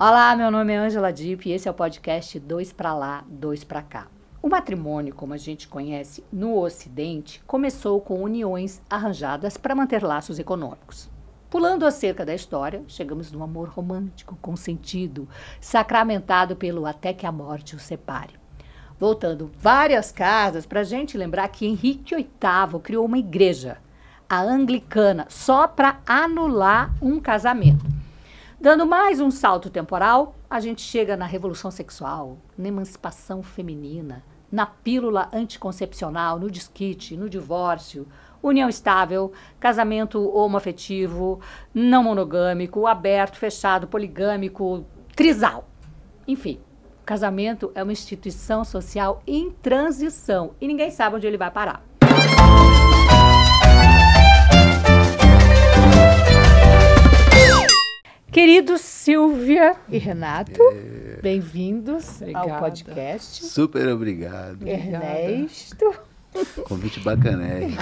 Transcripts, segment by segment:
Olá, meu nome é Ângela Dipp e esse é o podcast Dois Pra Lá, Dois Pra Cá. O matrimônio, como a gente conhece no Ocidente, começou com uniões arranjadas para manter laços econômicos. Pulando a cerca da história, chegamos no amor romântico, consentido, sacramentado pelo até que a morte o separe. Voltando várias casas para a gente lembrar que Henrique VIII criou uma igreja, a anglicana, só para anular um casamento. Dando mais um salto temporal, a gente chega na revolução sexual, na emancipação feminina, na pílula anticoncepcional, no desquite, no divórcio, união estável, casamento homoafetivo, não monogâmico, aberto, fechado, poligâmico, trisal. Enfim, o casamento é uma instituição social em transição e ninguém sabe onde ele vai parar. Queridos Silvia e Renato, bem-vindos ao podcast. Super obrigado. Ernesto. Convite bacanérrimo.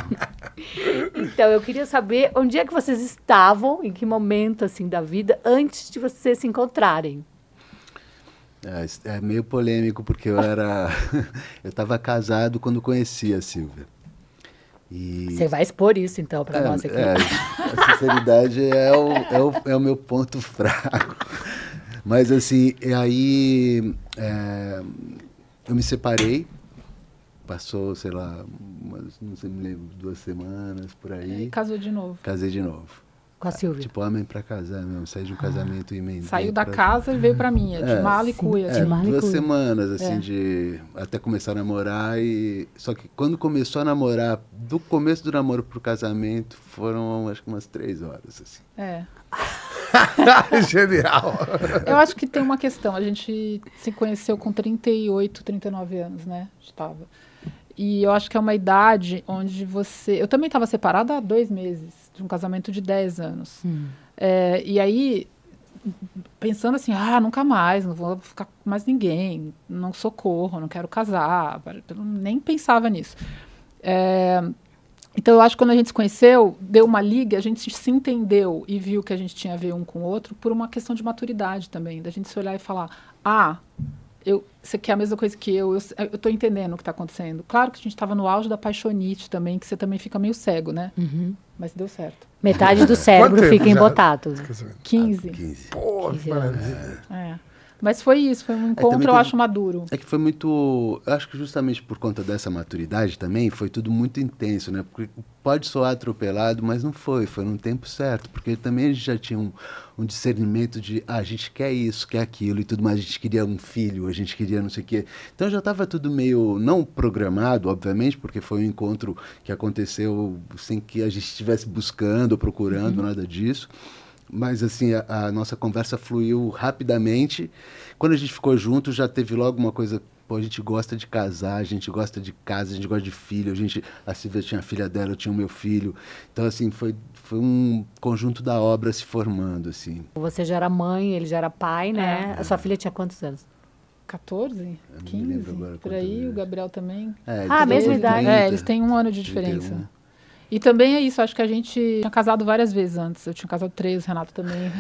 Então, eu queria saber onde é que vocês estavam, em que momento assim da vida, antes de vocês se encontrarem. É meio polêmico, porque eu estava casado quando conheci a Silvia. Você vai expor isso, então, para nós aqui. A sinceridade é o meu ponto fraco. Mas, assim, aí eu me separei. Passou, sei lá, não sei, me lembro, 2 semanas, por aí. Casou de novo. Casei de novo. Com a Silvia. Tipo, homem pra casar mesmo. Saí de um casamento e emendei. Saiu da casa e veio pra mim, de mala e cuia. De mala e 2 cuia. semanas, assim, de até começar a namorar e... Só que quando começou a namorar, do começo do namoro pro casamento, foram, acho que umas 3 horas, assim. Genial. Eu acho que tem uma questão. A gente se conheceu com 38, 39 anos, né? Estava. E eu acho que é uma idade onde você... Eu também estava separada há 2 meses, de um casamento de 10 anos. E aí, pensando assim, nunca mais, não vou ficar com mais ninguém, não socorro, não quero casar, eu nem pensava nisso. Então, eu acho que quando a gente se conheceu, deu uma liga, a gente se entendeu e viu que a gente tinha a ver um com o outro por uma questão de maturidade também, da gente se olhar e falar, você quer a mesma coisa que eu estou entendendo o que está acontecendo. Claro que a gente estava no auge da paixonite também, que você também fica meio cego, né? Mas deu certo. Metade do cérebro fica embotado. 15. 15. Pô, que maravilha. Mas foi isso, foi um encontro, eu acho, maduro. É que foi muito... Eu acho que justamente por conta dessa maturidade também, foi tudo muito intenso, né? Porque pode soar atropelado, mas não foi. Foi no tempo certo. Porque também a gente já tinha um discernimento de... a gente quer isso, quer aquilo e tudo mais. A gente queria um filho, a gente queria não sei o quê. Então já estava tudo meio... Não programado, obviamente, porque foi um encontro que aconteceu sem que a gente estivesse buscando ou procurando, nada disso. Mas, assim, a nossa conversa fluiu rapidamente. Quando a gente ficou junto, já teve logo uma coisa... Pô, a gente gosta de casar, a gente gosta de casa, a gente gosta de filho. A Silvia tinha a filha dela, eu tinha o meu filho. Então, assim, foi um conjunto da obra se formando, assim. Você já era mãe, ele já era pai, né? A sua filha tinha quantos anos? 14, 15, por aí. O Gabriel também. Mesma idade. Eles têm 1 ano de diferença. 31. E também é isso, acho que a gente tinha casado várias vezes antes. Eu tinha casado 3, o Renato também.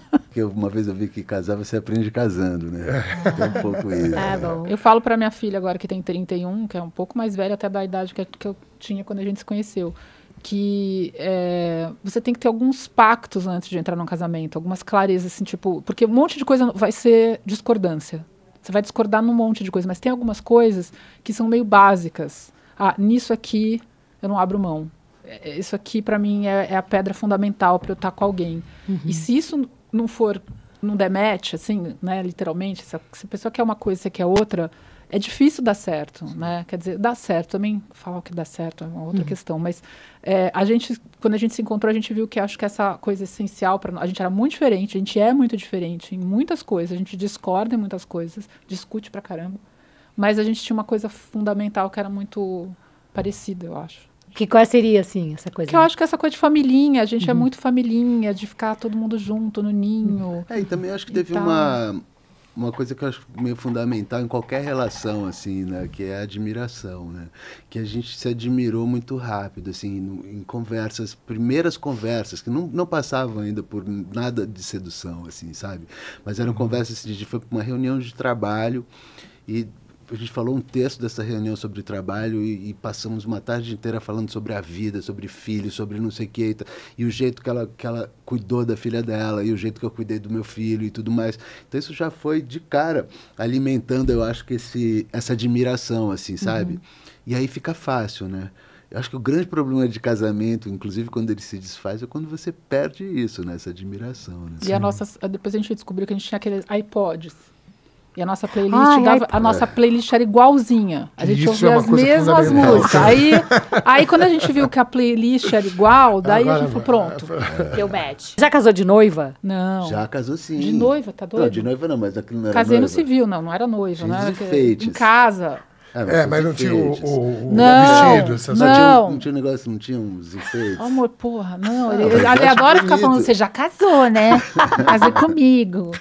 Porque uma vez eu vi que casar você aprende casando, né? Tem um pouco isso. Bom. Eu falo pra minha filha agora, que tem 31, que é um pouco mais velha até da idade que eu tinha quando a gente se conheceu, que você tem que ter alguns pactos antes de entrar num casamento, algumas clarezas, assim, tipo... Porque um monte de coisa vai ser discordância. Você vai discordar num monte de coisa, mas tem algumas coisas que são meio básicas. Nisso aqui... eu não abro mão. Isso aqui, para mim, é a pedra fundamental para eu estar com alguém. E se isso não der match, assim, né, literalmente, se a pessoa quer uma coisa e você quer outra, é difícil dar certo, né? Quer dizer, dá certo. Também falar que dá certo é uma outra questão. Mas quando a gente se encontrou, a gente viu que acho que essa coisa essencial para nós... A gente era muito diferente, a gente é muito diferente em muitas coisas. A gente discorda em muitas coisas, discute pra caramba. Mas a gente tinha uma coisa fundamental que era muito... parecida, eu acho. Qual seria, assim, essa coisa? Que eu acho que essa coisa de familhinha, a gente é muito familhinha, de ficar todo mundo junto no ninho. E também acho que teve uma coisa que eu acho meio fundamental em qualquer relação, assim, né? Que é a admiração, né? Que a gente se admirou muito rápido, assim, em conversas, primeiras conversas, que não passavam ainda por nada de sedução, assim, sabe? Mas eram conversas, assim, a gente foi para uma reunião de trabalho e a gente falou um texto dessa reunião sobre trabalho e passamos uma tarde inteira falando sobre a vida, sobre filhos, sobre não sei o que, e o jeito que ela cuidou da filha dela, e o jeito que eu cuidei do meu filho e tudo mais. Então isso já foi de cara alimentando, eu acho que essa admiração, assim, sabe? E aí fica fácil, né? Eu acho que o grande problema de casamento, inclusive quando ele se desfaz, é quando você perde isso, né? Essa admiração, né? E depois a gente descobriu que a gente tinha aqueles iPods. E a nossa playlist a nossa playlist era igualzinha. A gente ouvia as mesmas músicas. Aí quando a gente viu que a playlist era igual, daí a gente falou, pronto. Deu match. Já casou de noiva? Não. Já casou sim. De noiva, tá doido? Não, de noiva não, mas aquilo não era Casei noiva. no civil, não era noiva. Tinha Não era enfeites. em casa. Mas não tinha o Não, vestido, essas não. Não tinha um negócio, não tinha uns enfeites. Amor, porra, não. Ele mas acho adora ficar bonito. falando, você já casou, né? Casei comigo.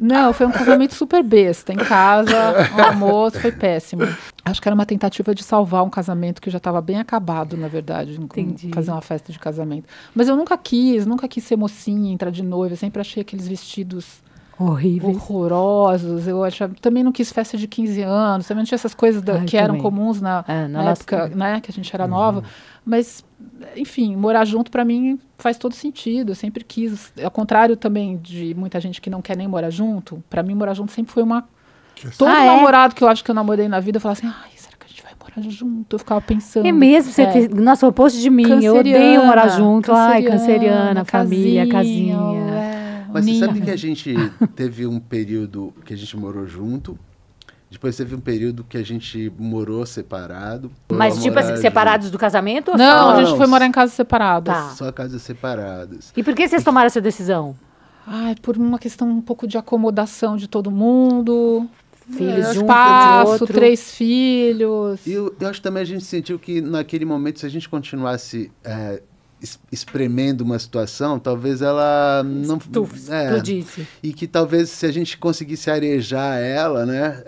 Não, foi um casamento super besta. Em casa, um almoço, foi péssimo. Acho que era uma tentativa de salvar um casamento que já estava bem acabado, na verdade. Entendi. Fazer uma festa de casamento. Mas eu nunca quis ser mocinha, entrar de noiva. Eu sempre achei aqueles vestidos Horríveis. horrorosos. Eu também não quis festa de 15 anos. Também não tinha essas coisas que eram comuns na época, né, que a gente era nova. Mas, enfim, morar junto para mim faz todo sentido. Eu sempre quis. Ao contrário também de muita gente que não quer nem morar junto, para mim morar junto sempre foi uma... Todo namorado que eu acho que eu namorei na vida, eu falava assim, ai, será que a gente vai morar junto? Eu ficava pensando. É mesmo? Nossa, o oposto de mim. Eu odeio morar junto. Ai, canceriana, família, casinha. Mas você sabe que a gente teve um período que a gente morou junto, depois teve um período que a gente morou separado. Mas tipo assim, separados do casamento? Ou Não, só? a gente foi morar em casas separadas. Tá. Só casas separadas. E por que vocês tomaram essa decisão? Ai, por uma questão um pouco de acomodação de todo mundo. Filhos de um, espaço, filho de outro. 3 filhos. E eu acho que também a gente sentiu que naquele momento, se a gente continuasse espremendo uma situação, talvez ela não Explodisse. E que talvez se a gente conseguisse arejar ela, né,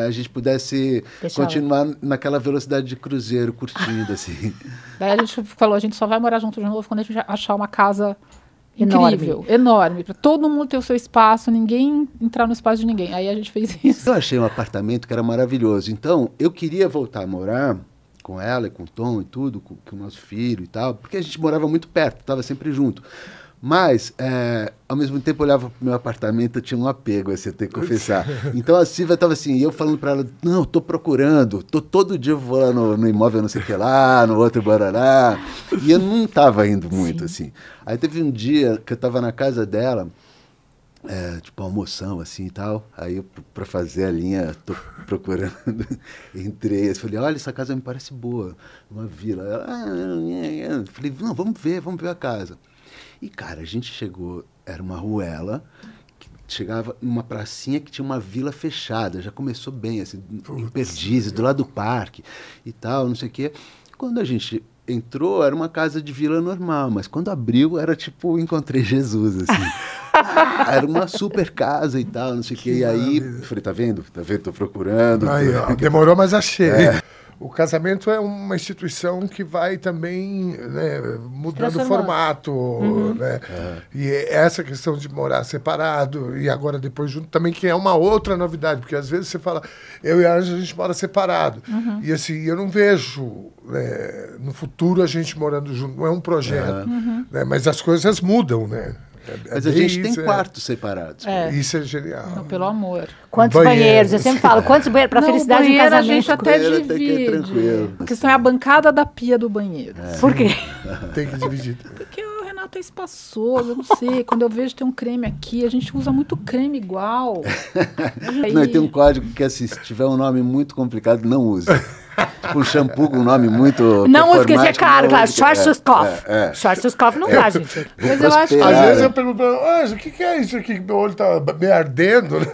a gente pudesse continuar naquela velocidade de cruzeiro, curtindo assim. Daí a gente falou, a gente só vai morar junto de novo quando a gente achar uma casa incrível, enorme, para todo mundo ter o seu espaço, ninguém entrar no espaço de ninguém. Aí a gente fez isso. Eu achei um apartamento que era maravilhoso. Então, eu queria voltar a morar com ela e com o Tom e tudo, com o nosso filho e tal, porque a gente morava muito perto, estava sempre junto. Mas, ao mesmo tempo, eu olhava para o meu apartamento, eu tinha um apego, assim, eu tenho que confessar. Então, a Silvia estava assim, e eu falando para ela, não, estou procurando, todo dia eu vou lá no imóvel não sei o que lá, no outro barará, e eu não estava indo muito, assim. Aí teve um dia que eu estava na casa dela, tipo, almoção, assim, e tal, aí eu, para fazer a linha, tô procurando, entrei, eu falei, olha, essa casa me parece boa, uma vila. Ela, falei, não, vamos ver a casa. E, cara, a gente chegou, era uma ruela, que chegava numa pracinha que tinha uma vila fechada, já começou bem, assim, em Perdizes, do lado do parque e tal, não sei o quê. Quando a gente entrou, era uma casa de vila normal, mas quando abriu, era tipo, encontrei Jesus, assim. Era uma super casa e tal, não sei o quê. E aí, eu falei, tá vendo? Tô procurando. Aí, ó, demorou, mas achei. O casamento é uma instituição que vai também, né, mudando o formato, né? E essa questão de morar separado e agora depois junto também, que é uma outra novidade, porque às vezes você fala, eu e a Ângela, a gente mora separado. E assim, eu não vejo, né, no futuro a gente morando junto, não é um projeto, né, mas as coisas mudam, né? Mas a gente tem quartos separados. Isso é genial. Não, pelo amor. Quantos banheiros? Eu sempre falo, quantos banheiros? Para felicidade em casamento. A gente até divide. Tranquilo. A questão é a bancada da pia do banheiro. Por quê? Tem que dividir. Porque o Renato é espaçoso, eu não sei. Quando eu vejo tem um creme aqui, a gente usa muito creme igual. Não, e tem um código que, assim, se tiver um nome muito complicado, não use. Tipo um shampoo com um nome muito não use, porque isso é caro, claro. use. Schwarzkopf. Schwarzkopf não dá, gente. Mas eu acho que... Às vezes eu pergunto, Ângela, o que é isso aqui? Meu olho tá meio ardendo, né?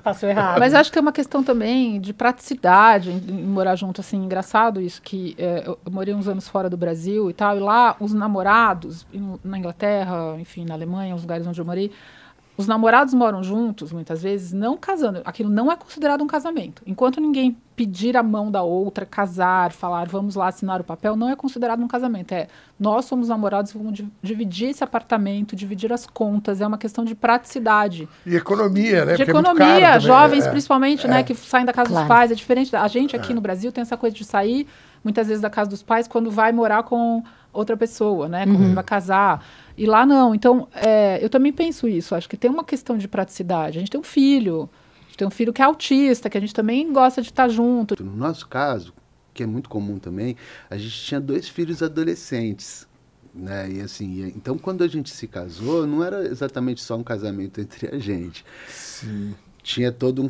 Passou errado. Mas acho que é uma questão também de praticidade em morar junto, assim, engraçado isso, que eu morei uns anos fora do Brasil e tal, e lá os namorados, na Inglaterra, enfim, na Alemanha, os lugares onde eu morei, os namorados moram juntos, muitas vezes, não casando. Aquilo não é considerado um casamento. Enquanto ninguém pedir a mão da outra, casar, falar, vamos lá assinar o papel, não é considerado um casamento. Nós somos namorados, vamos dividir esse apartamento, dividir as contas, é uma questão de praticidade. E economia, né? De Porque economia, jovens principalmente, né, que saem da casa Claro. dos pais, é diferente. A gente aqui no Brasil tem essa coisa de sair, muitas vezes, da casa dos pais quando vai morar com outra pessoa, né, quando vai casar. E lá não. Então, eu também penso isso. Acho que tem uma questão de praticidade. A gente tem um filho que é autista, que a gente também gosta de estar junto. No nosso caso, que é muito comum também, a gente tinha 2 filhos adolescentes. Né? E assim, então, quando a gente se casou, não era exatamente só um casamento entre a gente. Sim. Tinha todo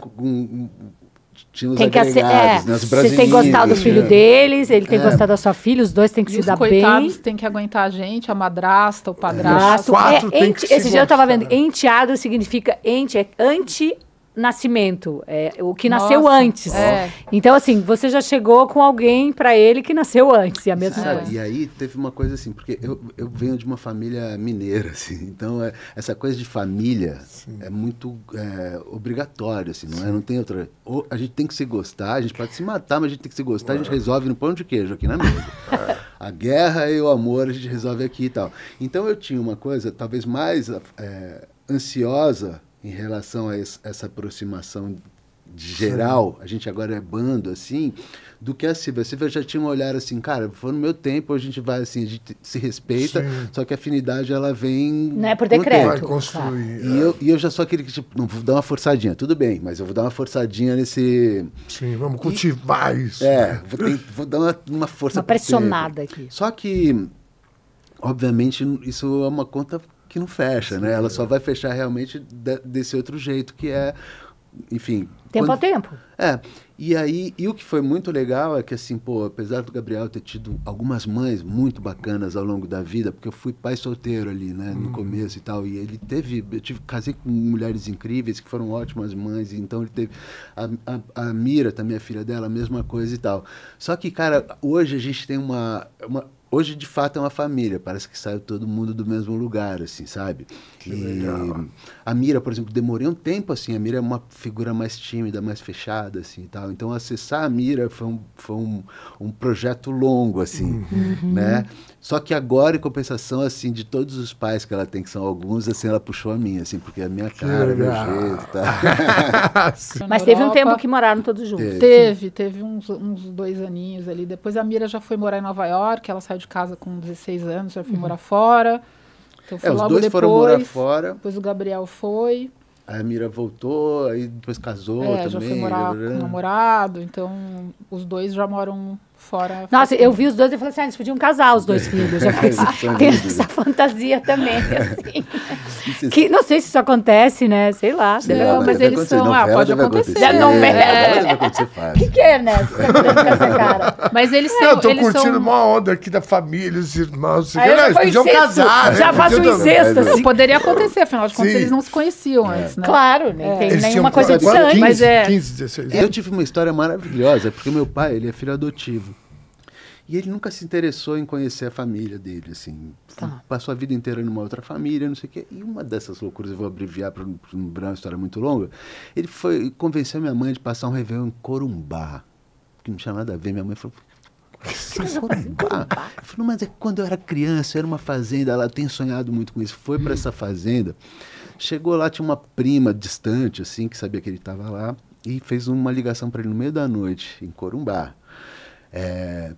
tinha os Tem que agregados, né? Os você tem que gostar do filho deles, ele tem que gostar da sua filha, os dois têm que E se os dar coitados bem. têm que aguentar a gente, a madrasta, o padrasto. Quatro tem que se Esse dia eu estava vendo, gostar. enteado significa anti-nascimento, o que nasceu Nossa, antes. Então, assim, você já chegou com alguém para ele que nasceu antes, e a mesma Sabe, coisa. e aí teve uma coisa assim, porque eu venho de uma família mineira, assim, então essa coisa de família é muito obrigatório, assim, não é? Não tem outra. Ou a gente tem que se gostar, a gente pode se matar, mas a gente tem que se gostar, a gente resolve no pão de queijo aqui na mesa. A guerra e o amor a gente resolve aqui e tal. Então eu tinha uma coisa talvez mais ansiosa em relação a essa aproximação geral, a gente agora é bando, assim, do que a Silvia. A Silvia já tinha um olhar assim, cara, foi no meu tempo, a gente vai assim, a gente se respeita, só que a afinidade, ela vem... Não é por com o decreto. tempo. Vai construir. E eu já sou aquele que, tipo, não, vou dar uma forçadinha, tudo bem, mas eu vou dar uma forçadinha nesse... Sim, vamos cultivar isso. Vou dar uma força. Uma pressionada aqui. Só que, obviamente, isso é uma conta que não fecha, né? Ela só vai fechar realmente desse outro jeito, que é, enfim... Tempo a tempo. E aí, o que foi muito legal é que, assim, pô, apesar do Gabriel ter tido algumas mães muito bacanas ao longo da vida, porque eu fui pai solteiro ali, né, no começo e tal, e ele casei com mulheres incríveis que foram ótimas mães, então ele teve a Mira, também a filha dela, a mesma coisa e tal. Só que, cara, hoje a gente tem hoje, de fato, é uma família. Parece que saiu todo mundo do mesmo lugar, assim, sabe? A Mira, por exemplo, demorei um tempo, assim. A Mira é uma figura mais tímida, mais fechada, assim, e tal. Então, acessar a Mira foi um projeto longo, assim, né? Só que agora, em compensação, assim, de todos os pais que ela tem, que são alguns, assim, ela puxou a minha, assim, porque a minha cara, meu jeito, tá? Mas teve um tempo que moraram todos juntos. Teve uns 2 aninhos ali. Depois a Mira já foi morar em Nova York, ela saiu de casa com 16 anos, já foi morar fora. Então foi Os logo dois depois, foram morar fora. Depois o Gabriel foi. A Mira voltou, aí depois casou também. Já foi morar com o namorado, então os dois já moram fora. Nossa, eu vi os dois e falei assim, eles podiam casar os dois filhos. Já tem essa fantasia também, assim. Que, não sei se isso acontece, né? Sei lá. Não, mas eles são... pode acontecer. Deve acontecer fácil. O que é, né? Você tá fazendo com essa cara? Mas eles Eu são... tô eles curtindo são... uma onda aqui da família, os irmãos. Aí eu já Eles vou podiam incesto, casar. já né? faço Podiam um incesto, também. assim. Poderia acontecer, afinal de contas, Sim. eles não se conheciam antes, né? Claro, nem tem Eles nenhuma tinham coisa de quase sangue. 15, mas 15, 16 Eu tive uma história maravilhosa, porque meu pai, ele é filho adotivo. E ele nunca se interessou em conhecer a família dele, assim. Passou a vida inteira numa outra família, não sei o quê. E uma dessas loucuras, eu vou abreviar para não virar uma história muito longa, ele convenceu minha mãe de passar um Réveillon em Corumbá, que não tinha nada a ver. Minha mãe falou... Corumbá? Eu falei, mas quando eu era criança, era uma fazenda, ela tem sonhado muito com isso. Foi para essa fazenda, chegou lá, tinha uma prima distante, assim, que sabia que ele estava lá, e fez uma ligação para ele no meio da noite, em Corumbá.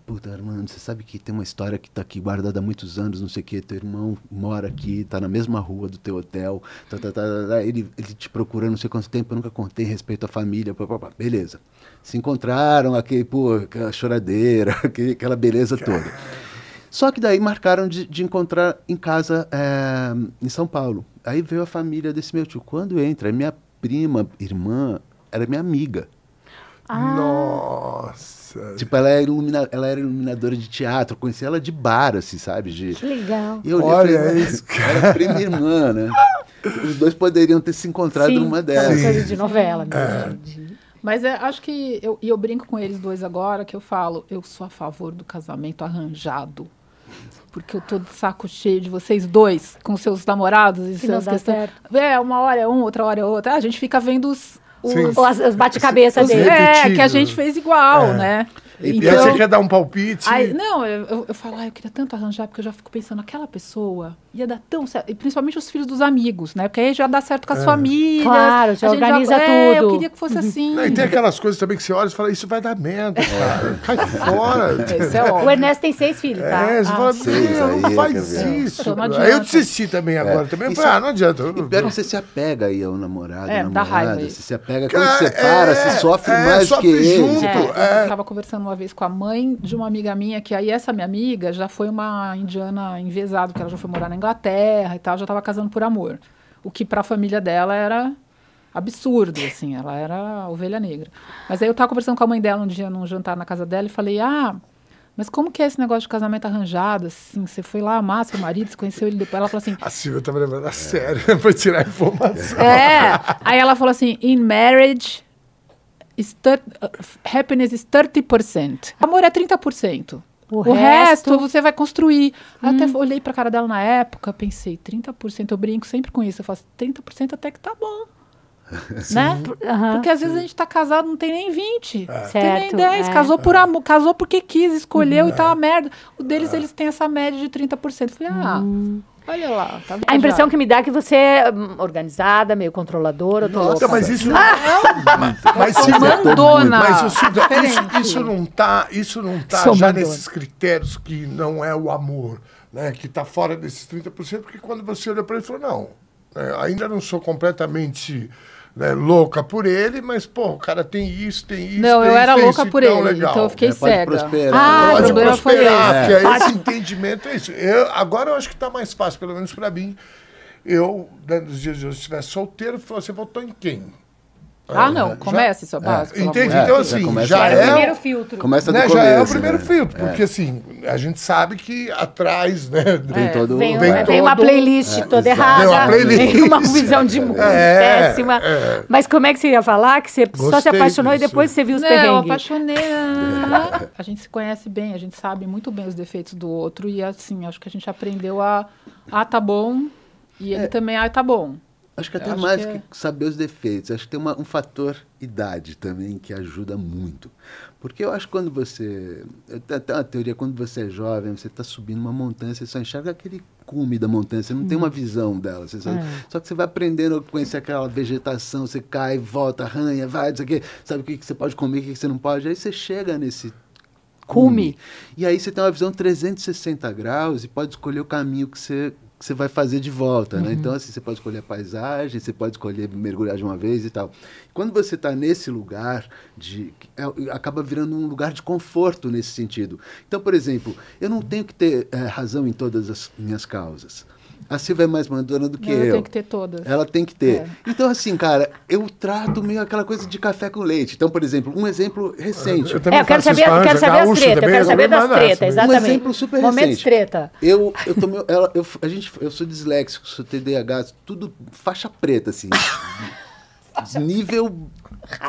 Puta, Armando, você sabe que tem uma história que tá aqui guardada há muitos anos, não sei o que, teu irmão mora aqui, tá na mesma rua do teu hotel, ele te procurou não sei quanto tempo, eu nunca contei respeito à família, beleza. Se encontraram, aquela choradeira, aquela beleza toda. Só que daí marcaram de encontrar em casa, em São Paulo. Aí veio a família desse meu tio. Quando entra, minha prima, irmã, era minha amiga. Nossa. Tipo, ela era iluminadora de teatro, conheci ela de bar, assim, sabe? Que legal. E eu olhei, falei, isso, era prima e irmã, né? Os dois poderiam ter se encontrado numa dessas. Coisa de novela mesmo. Mas acho que eu brinco com eles dois agora, que eu falo, eu sou a favor do casamento arranjado. porque eu tô de saco cheio de vocês dois, com seus namorados e suas questões. Uma hora é um, outra hora é outra. A gente fica vendo os bate-cabeça dele. Que a gente fez igual, né? Então, e aí você quer dar um palpite? Eu falo, eu queria tanto arranjar, porque eu já fico pensando, aquela pessoa ia dar tão certo, e principalmente os filhos dos amigos, né? Porque aí já dá certo com as famílias. Claro, já organiza tudo. Eu queria que fosse assim. E tem aquelas coisas também que você olha e fala, isso vai dar merda, cara. Cai fora. O Ernesto tem 6 filhos, tá? Você fala, não faz isso. Aí eu desisti também agora. Também eu falei, não adianta. E pior que você se apega aí ao namorado, dá raiva. Você se apega, quando você para, você sofre mais do que ele. Eu tava conversando uma vez com a mãe de uma amiga minha, que aí essa minha amiga já foi uma indiana envezada, porque ela já foi morar na Inglaterra e tal, já estava casando por amor. O que para a família dela era absurdo, assim, ela era ovelha negra. Mas aí eu tava conversando com a mãe dela um dia num jantar na casa dela e falei, mas como que é esse negócio de casamento arranjado, assim, você foi lá amar seu marido, você conheceu ele depois, ela falou assim... A Silvia tava levando a sério, pra tirar informação. Aí ela falou assim, in marriage... happiness is 30%. Amor é 30%. O resto você vai construir. Até olhei pra cara dela na época, pensei, 30%, eu brinco sempre com isso. Eu faço 30% até que tá bom. Né? Porque às vezes a gente tá casado, não tem nem 20, tem nem 10. Casou por amor, casou porque quis, escolheu e tá uma merda. O deles, eles têm essa média de 30%. Falei, olha lá. Tá a impressão que me dá é que você é organizada, meio controladora. Nossa, mas isso mas se mandona. Mas isso não tá já nesses critérios que não é o amor, né? Que tá fora desses 30%, porque quando você olha para ele, falou, não, ainda não sou completamente... louca por ele, mas, o cara tem isso. Não, eu era louca por ele, legal. Então eu fiquei cega. Pode prosperar. Pode prosperar, porque esse entendimento é isso. Agora eu acho que tá mais fácil, pelo menos para mim. Nos dias de hoje, se estivesse solteiro, você votou em quem? Não, comece sua base. Entende? Então, assim, já é o primeiro filtro. Começa do começo, já é o primeiro né? filtro, porque assim, a gente sabe que atrás, né? Vem uma playlist toda errada, vem uma visão de mundo péssima. Mas como é que você ia falar? Que você só se apaixonou e depois você viu os perrengues? Eu apaixonei. A gente se conhece bem, a gente sabe muito bem os defeitos do outro e assim, acho que a gente aprendeu tá bom, e ele também, tá bom. Acho que até mais que saber os defeitos. Acho que tem um fator idade também que ajuda muito. Porque eu acho que quando você... Tem uma teoria, quando você é jovem, você está subindo uma montanha, você só enxerga aquele cume da montanha, você não tem uma visão dela. Só que você vai aprendendo a conhecer aquela vegetação, você cai, volta, arranha, vai, não sei o quê, sabe o que você pode comer, o que você não pode. Aí você chega nesse cume. E aí você tem uma visão 360 graus e pode escolher o caminho que você vai fazer de volta, né? Então, assim, você pode escolher a paisagem, você pode escolher mergulhar de uma vez e tal. Quando você está nesse lugar, acaba virando um lugar de conforto nesse sentido. Então, por exemplo, eu não tenho que ter razão em todas as minhas causas. A Silvia é mais mandona do que eu. Ela tem que ter todas. Ela tem que ter. Então, assim, cara, eu trato meio aquela coisa de café com leite. Então, por exemplo, um exemplo recente. Eu quero saber as tretas. Eu quero saber das tretas, exatamente. Um exemplo super recente. Momentos treta. Eu sou disléxico, sou TDAH, tudo faixa preta, assim. Nível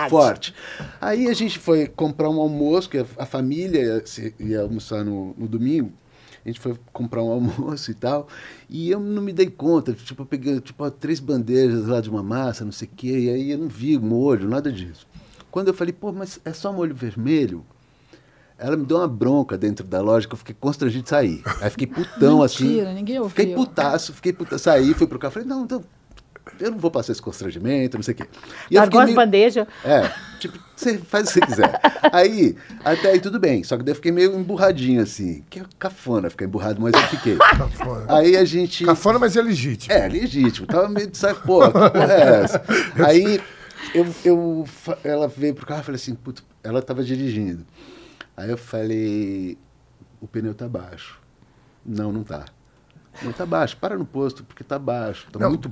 forte. Aí a gente foi comprar um almoço, que a família ia almoçar no domingo. A gente foi comprar um almoço e tal, e eu não me dei conta, eu peguei 3 bandejas lá de uma massa, não sei o quê, e aí eu não vi molho, nada disso. Quando eu falei, mas é só molho vermelho? Ela me deu uma bronca dentro da loja, que eu fiquei constrangido de sair. Aí fiquei putão, Mentira, ninguém ouviu. Fiquei putaço, saí, fui pro carro, falei, não, eu não vou passar esse constrangimento, não sei o quê. E largou as bandejas. Você faz o que você quiser. Até aí tudo bem, só que daí eu fiquei meio emburradinho, assim. Que é cafona ficar emburrado, mas eu fiquei. Cafona. Aí a gente... Cafona, mas é legítimo. Legítimo. Tava meio de saco, que porra é essa? Aí ela veio pro carro e falei assim, ela tava dirigindo. Aí eu falei, o pneu tá baixo. Não tá. Não tá baixo, para no posto, porque tá baixo. Tá muito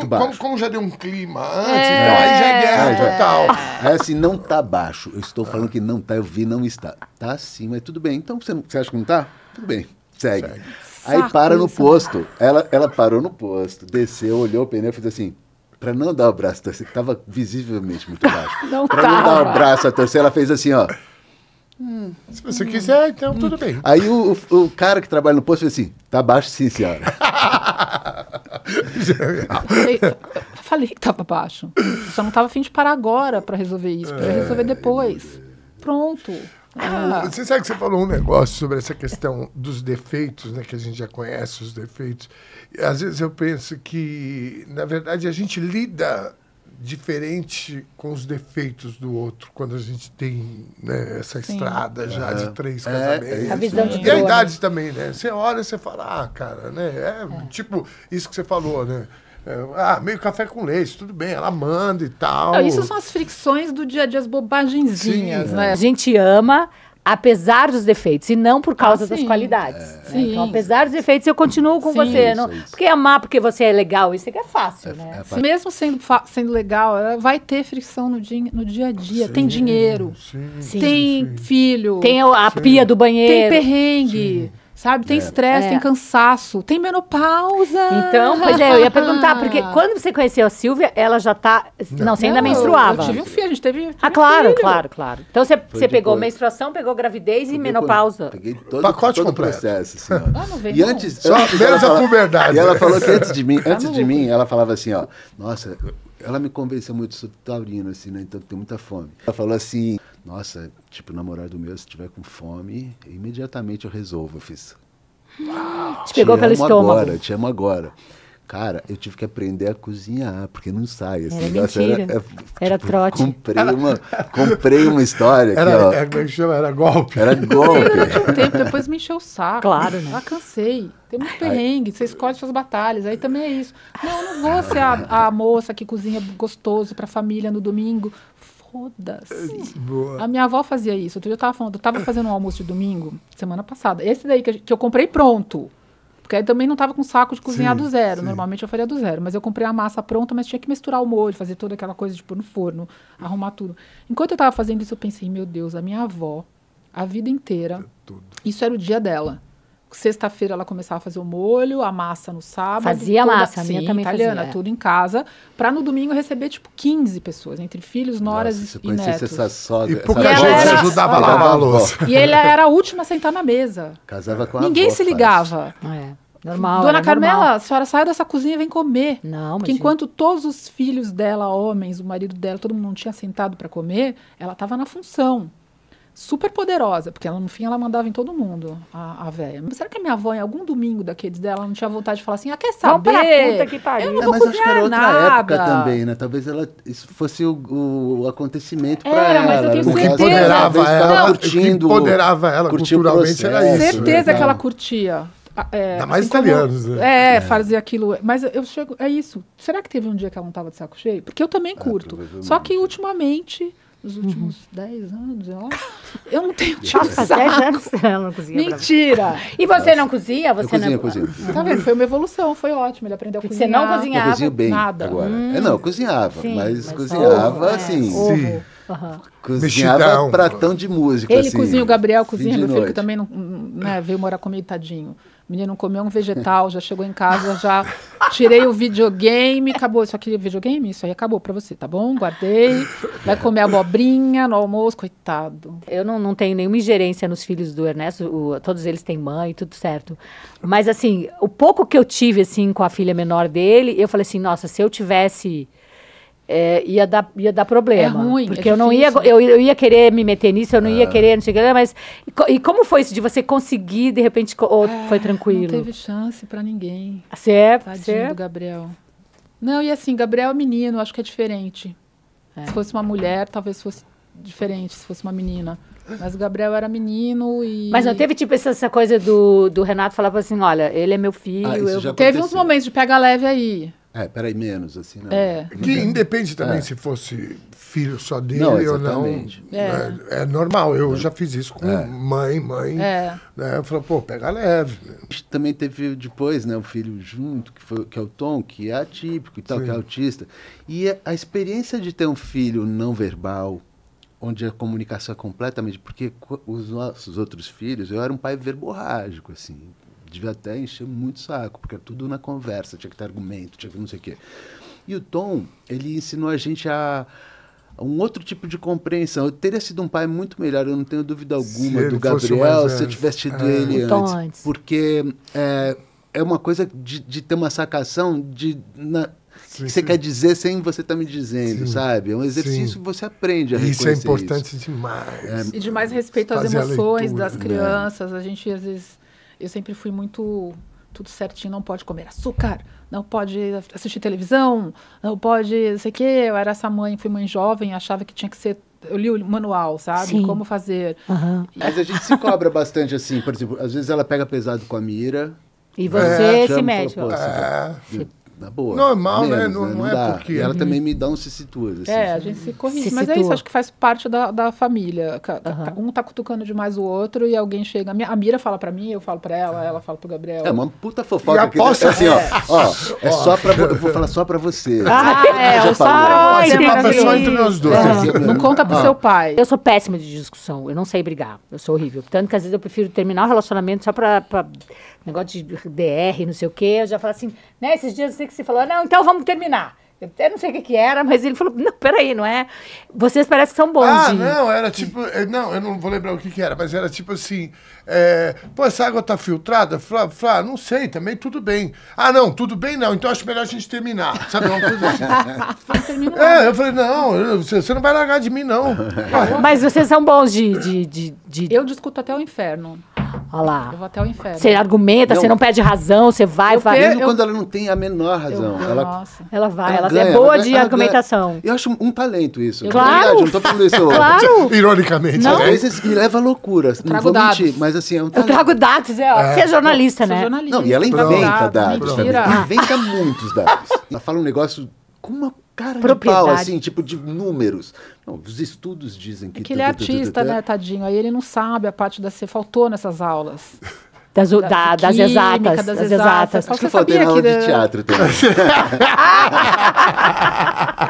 baixo. Como já deu um clima antes, então aí já é guerra total. Aí assim, não tá baixo. Eu estou falando que não tá, eu vi, não está. Tá sim, mas tudo bem. Então você acha que não tá? Tudo bem, segue. Aí para no posto. Ela parou no posto, desceu, olhou o pneu e fez assim, para não dar o braço a torcer, que tava visivelmente muito baixo. Para não dar o braço a torcer, ela fez assim, ó. Se você quiser, então tudo bem. Aí o cara que trabalha no posto falou assim, tá baixo sim, senhora. Falei que tava baixo. Só não tava a fim de parar agora para resolver isso. Podia resolver depois. Pronto. Você sabe que você falou um negócio sobre essa questão dos defeitos, né? Que a gente já conhece os defeitos. E, às vezes eu penso que, na verdade, a gente lida diferente com os defeitos do outro quando a gente tem, né, essa estrada já de 3 casamentos. A visão de E a boa, idade também, né? Você olha e você fala, cara, né? Tipo isso que você falou, né? Meio café com leite, tudo bem, ela manda e tal. Isso são as fricções do dia a dia, as bobagenzinhas, Sim, né? A gente ama apesar dos defeitos e não por causa das qualidades. Né? Sim. Então, apesar dos defeitos, eu continuo com você. Isso, Não, isso. porque amar porque você é legal, isso é que é fácil, né? Mesmo sendo legal, vai ter fricção no dia a dia. Tem dinheiro, Sim. tem filho, Tem a pia do tem banheiro. perrengue, sabe? Tem estresse, tem cansaço, tem menopausa. Então, pois é, eu ia perguntar, porque quando você conheceu a Silvia, ela já tá... Não, você ainda menstruava. Eu tive um filho, a gente teve Claro, filho. claro. Então, você pegou depois. menstruação, pegou gravidez e menopausa. Peguei todo Pacote o completo. processo, assim, ó. Não veio E não. antes Só antes menos ela a puberdade. E ela falou que antes de maluco. mim, ela falava assim, ó, nossa, ela me convenceu muito sobre taurino, assim, né? Então tem muita fome. Ela falou assim, nossa, tipo, o namorado meu, se tiver com fome, imediatamente eu resolvo. Eu fiz. Te pegou pelo estômago. Te amo agora. Cara, eu tive que aprender a cozinhar, porque não sai. Esse Era negócio mentira. Era trote. Comprei uma história aqui, ó. Como é que chama? Era golpe. Era golpe. Um tempo depois me encheu o saco. Claro, né? Cansei. Tem muito perrengue, você escolhe suas batalhas. Aí também é isso. Não, eu não vou ser a moça que cozinha gostoso pra família no domingo. Foda-se. Boa. A minha avó fazia isso. Outro dia eu tava fazendo um almoço de domingo, semana passada. Esse daí que eu comprei pronto. Porque aí também não tava com saco de cozinhar do zero. Normalmente eu faria do zero. Mas eu comprei a massa pronta, mas tinha que misturar o molho, fazer toda aquela coisa de pôr no forno, arrumar tudo. Enquanto eu tava fazendo isso, eu pensei, meu Deus, a minha avó, a vida inteira, isso era o dia dela. Sexta-feira ela começava a fazer o molho, a massa no sábado. Fazia massa, a minha também italiana, fazia. tudo em casa. Pra no domingo receber, 15 pessoas, entre filhos, noras Nossa, você e netos. conhecesse essa sogra. E pouca ela gente era- ajudava a lavar a louça. E ele era a última a sentar na mesa. Casava com a Ninguém avó, se faz. ligava. Normal. Dona era Carmela, normal. a senhora sai dessa cozinha e vem comer. Não, Porque mas enquanto todos os filhos dela, homens, o marido dela, todo mundo não tinha sentado para comer, ela estava na função. Super poderosa, porque ela, no fim ela mandava em todo mundo, a véia. Mas será que a minha avó, em algum domingo daqueles dela, não tinha vontade de falar assim, quer Vamos pra saber? puta que pariu. Eu não vou Mas acho que era cozinhar outra nada. época também, né? Talvez isso fosse o acontecimento para Era, ela. mas eu tenho era um O que certeza. empoderava Talvez ela ela, curtindo, o que empoderava ela curtiu o culturalmente era processo, isso. Certeza né? que ela curtia. Ainda mais como- italianos, né? Fazia aquilo. Mas eu chego. É isso. Será que teve um dia que ela não estava de saco cheio? Porque eu também curto. provavelmente. Só que ultimamente, nos últimos 10 anos, eu não tenho tido Nossa, faz 10 saco. anos que ela não cozinha pra mim. Mentira! E você não cozinha? Você Eu não... cozinho. Tá vendo? Foi uma evolução, foi ótimo. Ele aprendeu a Porque cozinhar. você não Eu cozinhava? cozinho bem nada. agora. Não, eu cozinhava, Sim, mas mas cozinhava ovo, assim. ovo. Aham. Cozinhava Mexidão. pratão de música. Ele assim, cozinha, o Gabriel fim cozinha, de meu filho que noite. também não, né, veio morar comigo, tadinho. O menino comeu um vegetal, já chegou em casa, já tirei o videogame, acabou. Isso aqui é videogame? Isso aí acabou pra você, tá bom? Guardei. Vai comer abobrinha no almoço, coitado. Eu não tenho nenhuma ingerência nos filhos do Ernesto, todos eles têm mãe, tudo certo. Mas, assim, o pouco que eu tive, assim, com a filha menor dele, eu falei assim, nossa, se eu tivesse... ia dar problema. É ruim, porque é eu não ia, difícil. eu ia querer me meter nisso, eu não ia querer, não sei o que, mas... E como foi isso de você conseguir, de repente, ou foi tranquilo? Não teve chance pra ninguém. Certo, Tadinho do certo. Gabriel. Não, e assim, Gabriel é menino, acho que é diferente. Se fosse uma mulher, talvez fosse diferente, se fosse uma menina. Mas o Gabriel era menino e... Mas não teve, tipo, essa coisa do Renato falar assim, olha, ele é meu filho, isso eu... já Teve uns aconteceu. momentos de pega leve aí. Peraí, menos, assim, não. Que independe também se fosse filho só dele Não, ou não. exatamente. Né? É normal, eu já fiz isso com mãe. É. Né? Eu falei, pô, pega leve. Né? A gente também teve depois, né, um filho junto, que é o Tom, que é atípico e tal, que é autista. E a experiência de ter um filho não verbal, onde a comunicação é completamente... Porque os nossos outros filhos, eu era um pai verborrágico, assim. Devia até encher muito saco, porque era tudo na conversa, tinha que ter argumento, tinha que não sei o quê. E o Tom, ele ensinou a gente a um outro tipo de compreensão. Eu teria sido um pai muito melhor, eu não tenho dúvida alguma, do fosse Gabriel, mais se eu tivesse tido ele antes. Porque é uma coisa de ter uma sacação que você quer dizer sem você estar me dizendo, sabe? É um exercício que você aprende a reconhecer isso. É importante demais. E de mais respeito às Fazer a emoções leitura, das crianças. A gente, às vezes... Eu sempre fui muito... Tudo certinho, não pode comer açúcar, não pode assistir televisão, não pode, não sei o quê. Eu era essa mãe, fui mãe jovem, achava que tinha que ser... Eu li o manual, sabe? Sim. Como fazer. Mas a gente se cobra bastante, assim. Por exemplo, às vezes ela pega pesado com a Mira. E você se chama e mete. fala, pô, na boa. Normal, né? Menos, Não é dá. porque... E ela também me dá uns cicituas, assim. A gente se corrige. Se Mas é situa. isso, acho que faz parte da família. Um tá cutucando demais o outro e alguém chega. A Mira fala pra mim, eu falo pra ela fala pro Gabriel. É uma puta fofoca. E aposta- Assim, só pra... Eu vou falar só pra você. Eu Já só falei. Pode ser entendi. papo só entre nós dois. Não conta pro seu pai. Eu sou péssima de discussão, eu não sei brigar, eu sou horrível. Tanto que às vezes eu prefiro terminar o relacionamento só pra negócio de DR, não sei o quê. Eu já falo assim, né, esses dias eu sei que você falou, não, então vamos terminar. Eu até não sei o que era, mas ele falou, não, peraí, não é? Vocês parecem que são bons de... Não, era tipo... Não, eu não vou lembrar o que era, mas era tipo assim... pô, essa água tá filtrada? Flá, não sei, também tudo bem. Ah, não, tudo bem não, então acho melhor a gente terminar. Sabe, uma coisa assim. Eu falei, não, você não vai largar de mim, não. Mas vocês são bons de... Eu discuto até o inferno. Olha lá. Eu vou até o inferno. Você argumenta, você não pede razão, você vai... Mesmo quando ela não tem a menor razão. Nossa. Ela vai, ela ganha, é boa ela de ganha. argumentação. Eu acho um talento isso. Claro. De verdade, eu não tô falando isso. Claro. Ironicamente, Às né? vezes me leva à loucura. Não trago vou dados. mentir, mas assim, é um Eu talento. trago dados, você é jornalista, Sou né? jornalista. Não, e ela trago inventa dados também. mentira. Inventa muitos dados. Ela fala um negócio com uma cara de Propriedade. pau, assim, tipo de números. Não, os estudos dizem que... Que ele é artista, né, tadinho? Aí ele não sabe a parte da... Você faltou nessas aulas. Das Química, exatas. das Das exatas. exatas. Acho que eu Você faltei sabia na aula que- de teatro também.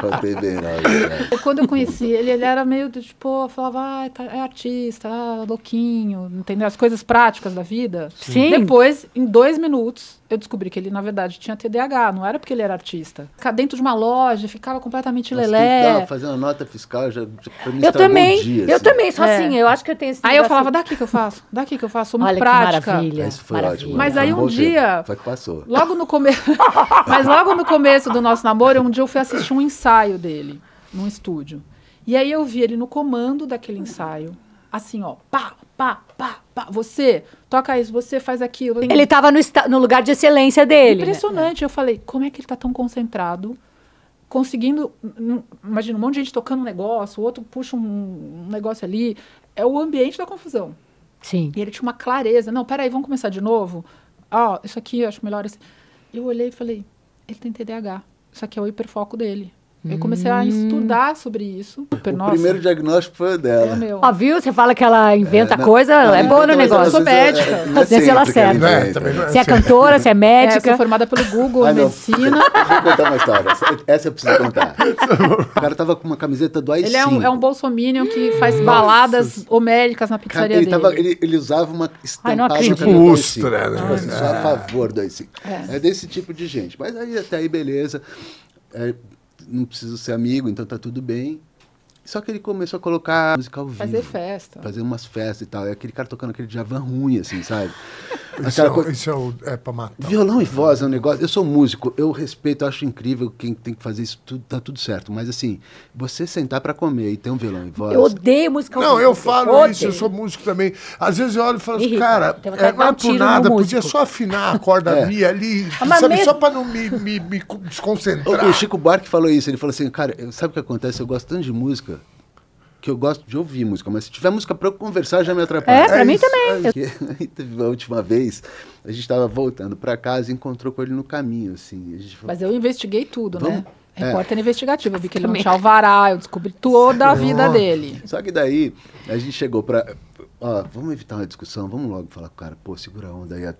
Faltei bem na aula de teatro. Quando eu conheci ele, ele era meio do tipo, falava, é artista, louquinho, entendeu? As coisas práticas da vida. Sim. Depois, em 2 minutos, eu descobri que ele, na verdade, tinha TDAH, não era porque ele era artista. Ficava dentro de uma loja, ficava completamente lelé. Fazer uma nota fiscal já pra mim Eu estragou também, o dia, eu assim. também, sou assim, eu acho que eu tenho esse Aí eu negócio- falava, daqui que eu faço, sou muito Olha prática. que maravilha. Isso foi maravilha. ótimo. Mas Foi aí bom um dia- tempo. Foi que passou. Logo no começo. Mas logo no começo do nosso namoro, um dia eu fui assistir um ensaio dele, num estúdio. E aí eu vi ele no comando daquele ensaio, assim, ó, pá, pá, pá, pá. Você toca isso, você faz aquilo. Ele estava no lugar de excelência dele. né? Impressionante. Eu falei, como é que ele tá tão concentrado, conseguindo... Imagina, um monte de gente tocando um negócio, o outro puxa um negócio ali. É o ambiente da confusão. Sim. E ele tinha uma clareza. Não, peraí, vamos começar de novo? Ó, isso aqui eu acho melhor. Eu olhei e falei, ele tem TDAH. Isso aqui é o hiperfoco dele. Eu comecei a estudar sobre isso. O primeiro diagnóstico foi o dela. É meu. Ó, viu? Você fala que ela inventa coisa, ela é não, boa no mas negócio. eu sou médica. não é Às vezes ela sempre que acerta. inventa. também não é Você é cantora, você é É, médica. sou formada pelo Google em não. medicina. Deixa eu contar uma história. Essa eu preciso contar. O cara tava com uma camiseta do AI-5. Ele é um bolsominion que faz baladas homéricas na pizzaria dele. Ele usava uma Ai, não estampada acredito. caneta do AI-5. Ustra, né? Tipo assim, só a favor do AI-5. É desse tipo de gente. Mas aí até aí, beleza. Não preciso ser amigo, então tá tudo bem. Só que ele começou a colocar música ao vivo. Fazer festa. Fazer umas festas e tal. É aquele cara tocando aquele Djavan ruim, assim, sabe? Isso é pra matar. Violão e voz é um negócio... Eu sou músico, eu respeito, eu acho incrível quem tem que fazer isso, tudo, tá tudo certo. Mas assim, você sentar pra comer e ter um violão e voz... Eu odeio música ao Não, vivo. eu falo Odeio. isso, eu sou músico também. Às vezes eu olho e falo assim, Irrita. cara, Tem vontade de não dar é um por tiro no nada, músico. podia só afinar a corda minha ali, Mas sabe, mesmo- só pra não me desconcentrar. O Chico Buarque falou isso, ele falou assim, cara, sabe o que acontece? Eu gosto tanto de música, que eu gosto de ouvir música, mas se tiver música pra eu conversar, já me atrapalha. É, pra mim isso, também. Aí teve a última vez, a gente tava voltando pra casa e encontrou com ele no caminho, assim. A gente falou, Mas eu investiguei tudo, né? Vamos- Repórter investigativo. Eu vi que ele não tinha alvará, eu descobri toda a vida dele. Só que daí, a gente chegou pra... Ó, vamos evitar uma discussão, vamos logo falar com o cara, pô, segura a onda aí,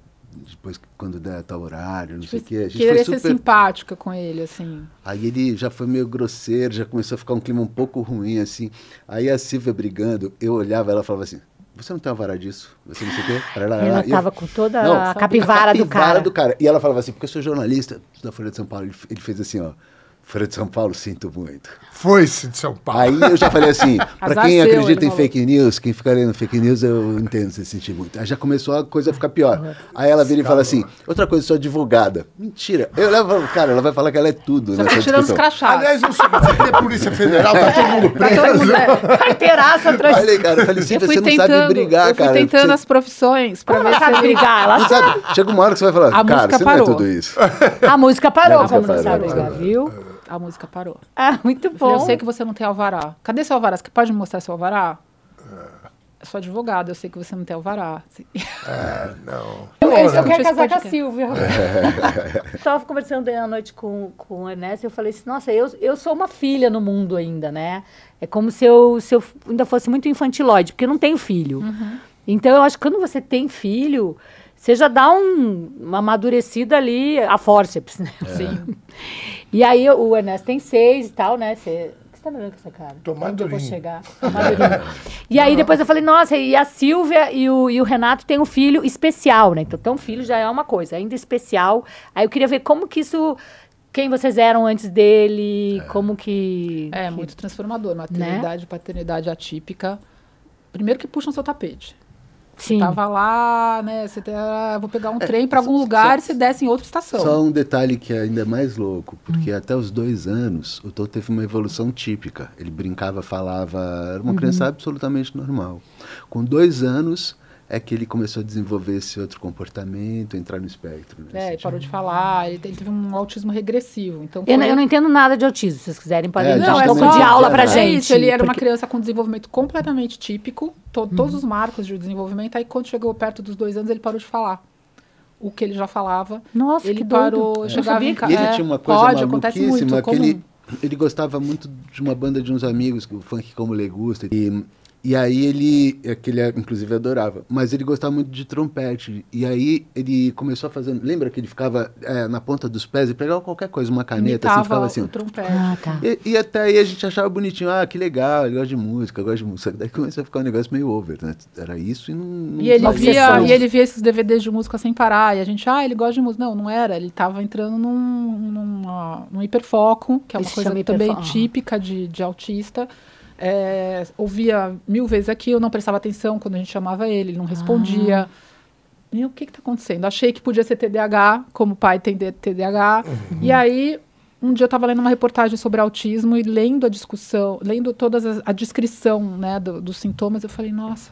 depois quando der tal horário, não sei o quê. A gente Queria foi ser simpática com ele, assim. Aí ele já foi meio grosseiro, já começou a ficar um clima um pouco ruim, assim. Aí a Silvia brigando, eu olhava, ela falava assim, você não tem uma vara disso? Você não sei o quê? Ela E eu- tava com toda Não, a capivara do cara. E ela falava assim, porque eu sou jornalista da Folha de São Paulo. Ele fez assim, ó, Folha de São Paulo, sinto muito. Foi-se de São Paulo. Aí eu já falei assim, para Azar quem seu, acredita ele em falou. fake news, quem fica lendo fake news, eu entendo se sentir muito. Aí já começou a coisa a ficar pior. Aí ela vira e fala assim, outra coisa, sou advogada. Mentira. Eu levo, cara, ela vai falar que ela é tudo Você nessa tá tirando os discussão. crachás. Aliás, não sei, você queria Polícia Federal, tá todo mundo Tá todo mundo, preso. Carteiraça atrás. Falei, cara, eu falei, Eu Silvia, fui você não tentando, sabe brigar, eu fui cara. tentando Você as profissões pra Ela ver se sabe ele... brigar, ela não sabe. sabe. Chega uma hora que você vai falar, A cara, música você parou. não é tudo isso. A música parou, A música como não parou, sabe brigar, viu? A música parou. Ah, muito Eu falei, bom. eu sei que você não tem alvará. Cadê seu alvará? Você pode me mostrar seu alvará? Eu sou advogada, eu sei que você não tem alvará. Não. Eu Não, quero esse casar com a podcast. Silvia. Estava conversando à noite com o Ernesto e eu falei assim, nossa, eu sou uma filha no mundo ainda, né? É como se eu ainda fosse muito infantilóide, porque eu não tenho filho. Então, eu acho que quando você tem filho, você já dá uma amadurecida ali, a fórceps, né? Sim. E aí, o Ernesto tem 6 e tal, né? Você tá me olhando com essa cara? Tô Onde eu madurinho. vou chegar? Tô madurinho. E aí, depois eu falei, nossa, e a Silvia e o Renato têm um filho especial, né? Então, ter um filho já é uma coisa, ainda especial. Aí eu queria ver como que isso... Quem vocês eram antes dele, como que... É, que- muito transformador. Maternidade, paternidade atípica. Primeiro que puxam seu tapete. Sim. Tava lá, né? Você vou pegar um trem para algum lugar e você desce em outra estação. Só um detalhe que é ainda mais louco, porque até os 2 anos, o Tom teve uma evolução típica. Ele brincava, falava, era uma criança absolutamente normal. Com 2 anos, é que ele começou a desenvolver esse outro comportamento, entrar no espectro. Né? Ele parou de falar, ele teve um autismo regressivo. Então Eu, foi- não entendo nada de autismo, se vocês quiserem, podem É, dar não, um é pouco só- de aula pra é gente. Isso, ele era uma porque- criança com desenvolvimento completamente típico, todos os marcos de desenvolvimento. Aí quando chegou perto dos 2 anos, ele parou de falar. O que ele já falava. Nossa, ele que doido. parou, Eu chegava sabia em que- casa. E ele tinha uma coisa Pode, acontece muito. maluquíssima, que Comum. ele gostava muito de uma banda de uns amigos, o Funk Como Le Gusta, e aí ele, que ele inclusive adorava, mas ele gostava muito de trompete, e aí ele começou a fazer, lembra que ele ficava na ponta dos pés e pegava qualquer coisa, uma caneta, assim, Imitava ficava assim, o trompete. Ah, tá. e até aí a gente achava bonitinho, que legal, ele gosta de música, daí começou a ficar um negócio meio over, né, era isso e não E ele, obsessão. via esses DVDs de música sem parar. E a gente, ele gosta de música. Não era. Ele estava entrando num hiperfoco, que é uma Isso coisa chama também hiperfoco. típica de autista. Ouvia 1000 vezes aquilo, não prestava atenção quando a gente chamava ele não respondia. E o que está acontecendo? Achei que podia ser TDAH, como o pai tem TDAH. E aí, um dia eu estava lendo uma reportagem sobre autismo e lendo a discussão, lendo a descrição, né, dos sintomas, eu falei, nossa,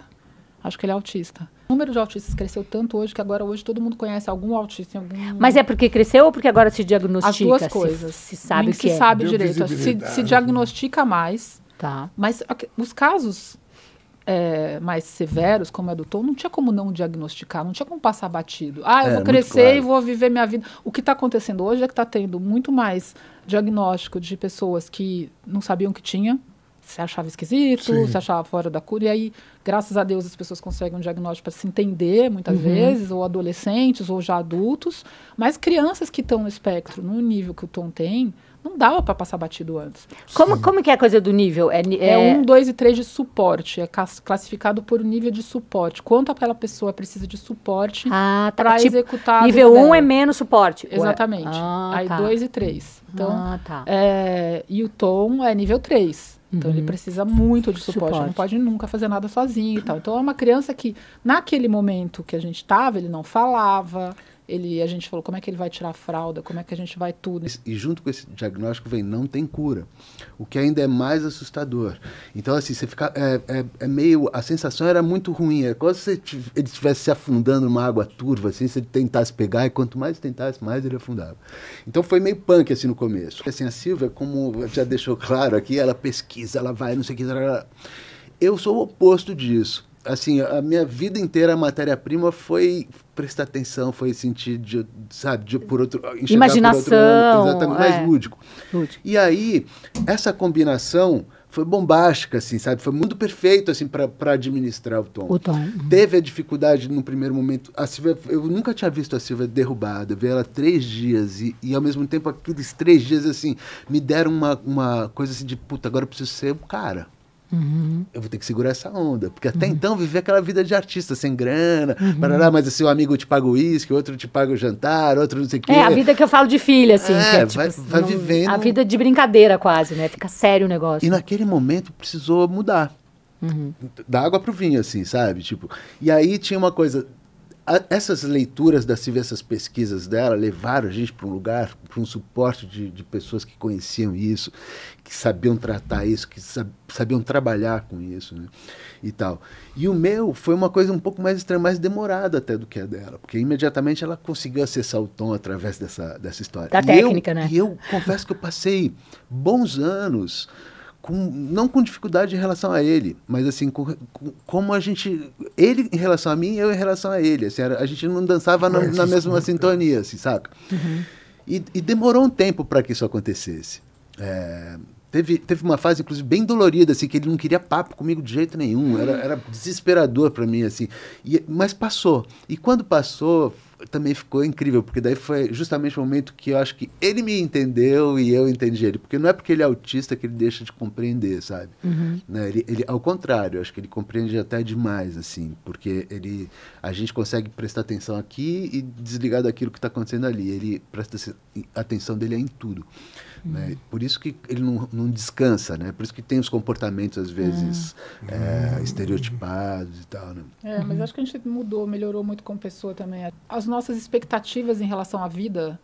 acho que ele é autista. O número de autistas cresceu tanto hoje que hoje todo mundo conhece algum autista. Mas é porque cresceu ou porque agora se diagnostica? As duas se- coisas. Se sabe Nem o que se é? sabe Deu direito. visibilidade. Se diagnostica mais. Tá. Mas os casos mais severos, como é do Tom, não tinha como não diagnosticar, não tinha como passar batido. Eu vou muito crescer claro. e vou viver minha vida. O que está acontecendo hoje é que está tendo muito mais diagnóstico de pessoas que não sabiam que tinha, se achava esquisito, Sim. se achava fora da cura. E aí, graças a Deus, as pessoas conseguem um diagnóstico para se entender, muitas vezes, ou adolescentes, ou já adultos. Mas crianças que estão no espectro, no nível que o Tom tem, não dava para passar batido antes. Como que é a coisa do nível? É 1, 2 e 3 de suporte. É classificado por nível de suporte. Quanto aquela pessoa precisa de suporte Ah, tá. para Tipo, executar a nível vida 1 dela. é menos suporte. Exatamente. Ah, Aí tá. 2 e 3. Então, tá. e o Tom é nível 3. Então, ele precisa muito de suporte. Suporte. Não pode nunca fazer nada sozinho e tal. Então, é uma criança que, naquele momento que a gente estava, ele não falava. A gente falou, como é que ele vai tirar a fralda? Como é que a gente vai tudo? E junto com esse diagnóstico vem, não tem cura. O que ainda é mais assustador. Então, assim, você fica. Meio. A sensação era muito ruim. É como se ele estivesse se afundando numa água turva, assim, se ele tentasse pegar, e quanto mais tentasse, mais ele afundava. Então foi meio punk assim no começo. Assim, a Silvia, como já deixou claro aqui, ela pesquisa, ela vai, não sei o que. Eu sou o oposto disso. Assim, a minha vida inteira a matéria-prima foi prestar atenção, foi sentir, por outro, enxergar Imaginação, por outro lado, exatamente, mais lúdico. Lúdico. E aí, essa combinação foi bombástica, assim, sabe? Foi muito perfeito, assim, para administrar o Tom. O Tom. Teve a dificuldade no primeiro momento. A Silvia, eu nunca tinha visto a Silvia derrubada. Eu vi ela 3 dias e ao mesmo tempo, aqueles 3 dias, assim, me deram uma coisa assim de, puta, agora eu preciso ser o cara. Eu vou ter que segurar essa onda. Porque até então viver aquela vida de artista, sem grana, parará, mas seu amigo te paga o uísque, outro te paga o jantar, outro não sei o quê. É a vida que eu falo de filha, assim. Vai vivendo. A vida de brincadeira quase, né? Fica sério o negócio. E naquele momento precisou mudar. Da água pro vinho, assim, sabe? Tipo, e aí tinha uma coisa... Essas leituras da Silvia, essas pesquisas dela, levaram a gente para um lugar, para um suporte de pessoas que conheciam isso, que sabiam tratar isso, que sabiam trabalhar com isso, né? E tal. E o meu foi uma coisa um pouco mais estranha, mais demorada até do que a dela, porque imediatamente ela conseguiu acessar o tom através dessa história. Da técnica, né? E eu confesso que eu passei bons anos... não com dificuldade em relação a ele, mas assim, como a gente... Ele em relação a mim, eu em relação a ele. Assim, a gente não dançava na mesma sintonia, assim, saca? E demorou um tempo para que isso acontecesse. Teve uma fase, inclusive, bem dolorida, assim, que ele não queria papo comigo de jeito nenhum. Era desesperador para mim, assim. Mas passou. E quando passou... também ficou incrível, porque daí foi justamente o momento que eu acho que ele me entendeu e eu entendi ele, porque não é porque ele é autista que ele deixa de compreender, sabe? Né? Ele, ao contrário, eu acho que ele compreende até demais, assim, porque a gente consegue prestar atenção aqui e desligar daquilo que está acontecendo ali. Ele presta a atenção dele em tudo. Né? Por isso que ele não descansa, né? Por isso que tem os comportamentos, às vezes, estereotipados e tal, né? Mas acho que a gente melhorou muito como pessoa também. As nossas expectativas em relação à vida,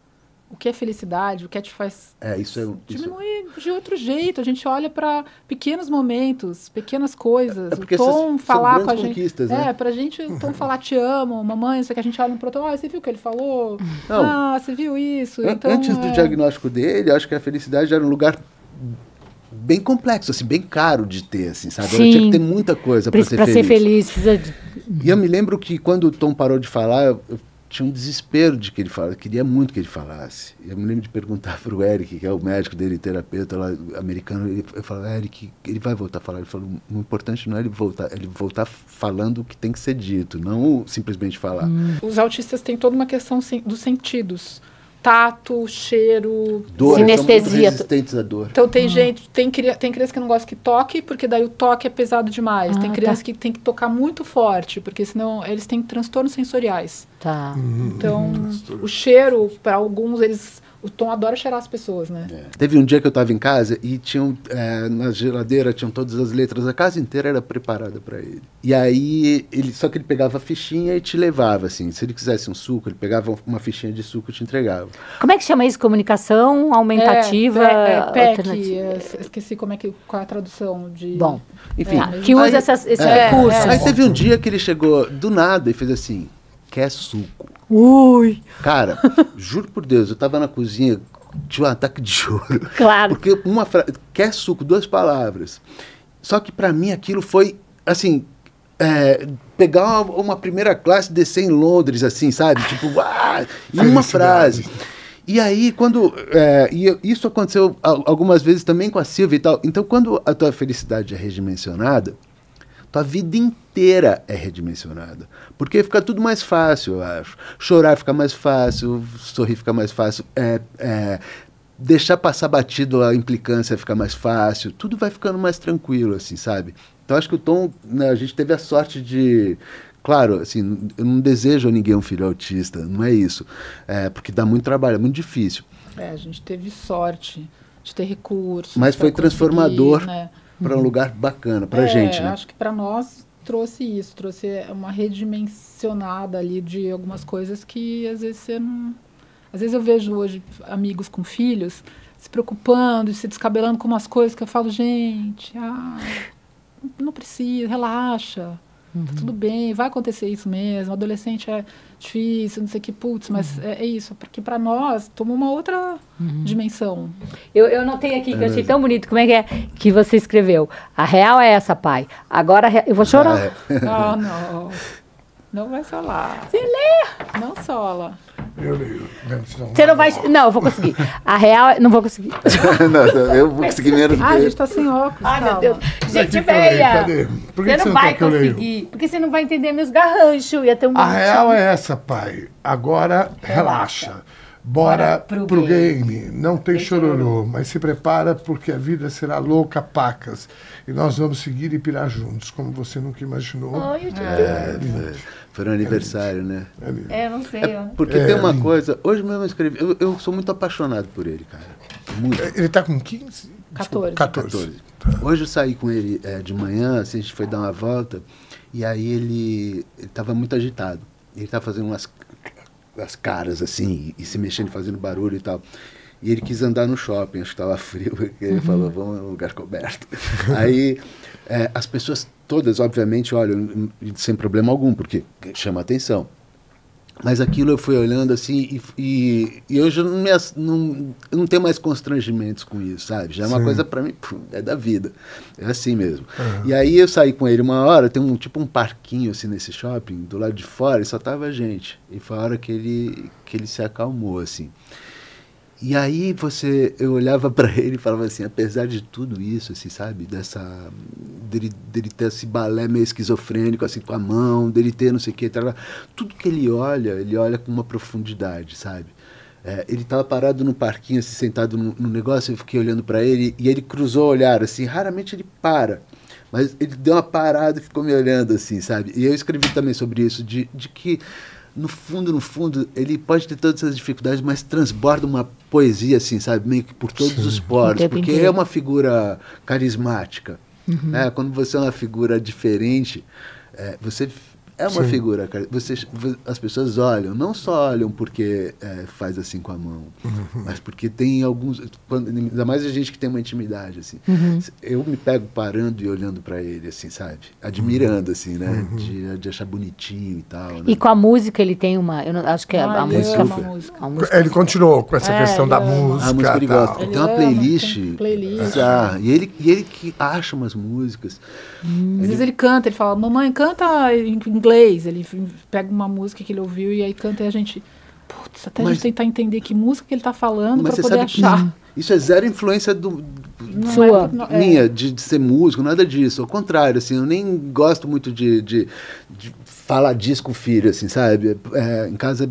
o que é felicidade, o que te faz diminuir de outro jeito. A gente olha para pequenos momentos, pequenas coisas. O Tom falar com a gente. Né? Pra gente, o Tom falar te amo, mamãe, isso que a gente olha pro Tom, você viu o que ele falou? Não. Você viu isso? Então, antes do diagnóstico dele, acho que a felicidade era um lugar bem complexo, assim, bem caro de ter, assim, sabe? Ela tinha que ter muita coisa para ser feliz. E eu me lembro que quando o Tom parou de falar, eu tinha um desespero de que ele falasse, eu queria muito que ele falasse. Eu me lembro de perguntar para o Eric, que é o médico dele, terapeuta lá, americano, eu falava, Eric, ele vai voltar a falar. Ele falou, o importante não é ele voltar falando o que tem que ser dito, não simplesmente falar. Os autistas têm toda uma questão dos sentidos. Tato, cheiro, dor, sinestesia. Resistentes à dor. Então tem criança que não gosta que toque, porque daí o toque é pesado demais. Tem criança que tem que tocar muito forte, porque senão eles têm transtornos sensoriais. Tá. Então, o cheiro, para alguns, o Tom adora cheirar as pessoas, né? Teve um dia que eu estava em casa e tinham, na geladeira tinham todas as letras, a casa inteira era preparada para ele. E aí, só que ele pegava a fichinha e te levava, assim. Se ele quisesse um suco, ele pegava uma fichinha de suco e te entregava. Como é que chama isso? Comunicação aumentativa? PEC, esqueci qual é a tradução de... Bom, enfim. Que usa esse recurso. Aí teve um dia que ele chegou do nada e fez assim, quer suco? Ui! Cara, juro por Deus, eu tava na cozinha, tinha um ataque de choro. Claro. Porque quer suco, 2 palavras. Só que pra mim aquilo foi, assim, pegar uma primeira classe e descer em Londres, assim, sabe? Tipo, em uma frase. E aí, isso aconteceu algumas vezes também com a Silvia e tal. Então, quando a tua felicidade é redimensionada, tua vida inteira é redimensionada. Porque fica tudo mais fácil, eu acho. Chorar fica mais fácil, sorrir fica mais fácil, deixar passar batido a implicância fica mais fácil, tudo vai ficando mais tranquilo, assim, sabe? Então, acho que o Tom, né, a gente teve a sorte de... Claro, assim, eu não desejo a ninguém um filho autista, não é isso. Porque dá muito trabalho, é muito difícil. A gente teve sorte de ter recursos. Mas foi transformador, né? Para um lugar bacana, para a gente, né? Acho que para nós trouxe isso, trouxe uma redimensionada ali de algumas coisas que às vezes você não... Às vezes eu vejo hoje amigos com filhos se preocupando e se descabelando com umas coisas que eu falo, gente, não precisa, relaxa, tá tudo bem, vai acontecer isso mesmo, adolescente é difícil, não sei o que, putz, mas é isso, porque para nós toma uma outra dimensão. Eu notei aqui que eu achei tão bonito, como é que você escreveu? A real é essa, pai. Agora eu vou chorar. Não. Não vai solar. Você lê? Não sola. Eu leio. Você não vai... Não, eu vou conseguir. A real... Não vou conseguir. Não, eu vou conseguir menos. A gente tá sem óculos. Ai, meu Deus. Gente, Cadê? Por que você não vai conseguir. Porque você não vai entender meus garranchos. Ia ter um A real é essa, pai. Agora, relaxa. Bora pro game. Não tem chororô, mas se prepara porque a vida será louca, pacas. E nós vamos seguir e pirar juntos, como você nunca imaginou. Foi no aniversário, né? Não sei. Porque tem uma coisa... Hoje mesmo eu escrevi... Eu sou muito apaixonado por ele, cara. Muito. Ele tá com 15? 14. 14. Hoje eu saí com ele de manhã, assim, a gente foi dar uma volta, e aí ele estava muito agitado. Ele estava fazendo as caras, assim, e se mexendo, fazendo barulho e tal. E ele quis andar no shopping, acho que estava frio, porque ele falou, vamos num lugar coberto. Aí as pessoas todas, obviamente, olham sem problema algum, porque chama atenção. Mas aquilo eu fui olhando assim e eu já não tenho mais constrangimentos com isso, sabe? Já é uma coisa pra mim, é da vida. É assim mesmo. E aí eu saí com ele uma hora, tem um parquinho assim nesse shopping, do lado de fora, e só tava a gente. E foi a hora que ele se acalmou, assim. E aí eu olhava para ele e falava assim, apesar de tudo isso, assim, sabe, dele ter esse balé meio esquizofrênico, assim, com a mão, dele ter não sei o que, tudo que ele olha com uma profundidade, sabe? Ele estava parado no parquinho, assim, sentado no negócio, eu fiquei olhando para ele e ele cruzou o olhar, assim, raramente ele para, mas ele deu uma parada e ficou me olhando, assim, sabe? E eu escrevi também sobre isso, de que no fundo, ele pode ter todas essas dificuldades, mas transborda uma poesia, assim, sabe? Meio que por todos os poros, porque é uma figura carismática. Né? Quando você é uma figura diferente, você é uma figura... As pessoas olham, não só olham porque faz assim com a mão, mas porque tem alguns... Ainda mais a gente que tem uma intimidade, assim. Eu me pego parando e olhando para ele, assim, sabe? Admirando, assim, né? De achar bonitinho e tal. Né? E com a música ele tem uma... Eu não, acho que a música... Ele continuou com essa questão da música. A música ele gosta. Ele tem uma playlist. E ele que acha umas músicas. Às vezes ele canta, ele fala, mamãe, canta em inglês. Ele pega uma música que ele ouviu e aí canta e a gente... Putz, até a gente tentar entender que música que ele está falando para poder achar. Isso é zero influência minha, de ser músico, nada disso. Ao contrário, assim, eu nem gosto muito de falar disso com o filho, assim, sabe? Em casa,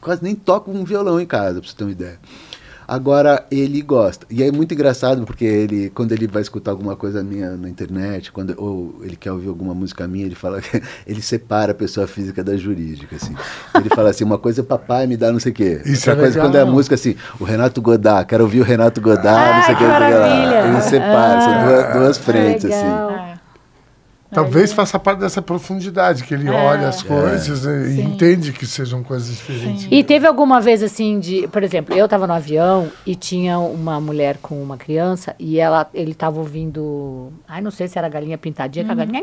quase nem toco um violão em casa, para você ter uma ideia. Agora, ele gosta. E é muito engraçado, porque quando ele vai escutar alguma coisa minha na internet, ou ele quer ouvir alguma música minha, ele fala que ele separa a pessoa física da jurídica, assim. Ele fala assim, uma coisa é papai me dá não sei o quê. Isso outra coisa quando é a música, assim, o Renato Godard, quero ouvir o Renato Godard, não sei o que. Ele separa, são duas frentes, assim. Talvez faça parte dessa profundidade, que ele olha as coisas e entende que sejam coisas diferentes. E teve alguma vez assim por exemplo, eu estava no avião e tinha uma mulher com uma criança e ele estava ouvindo, não sei se era galinha pintadinha, que a galinha...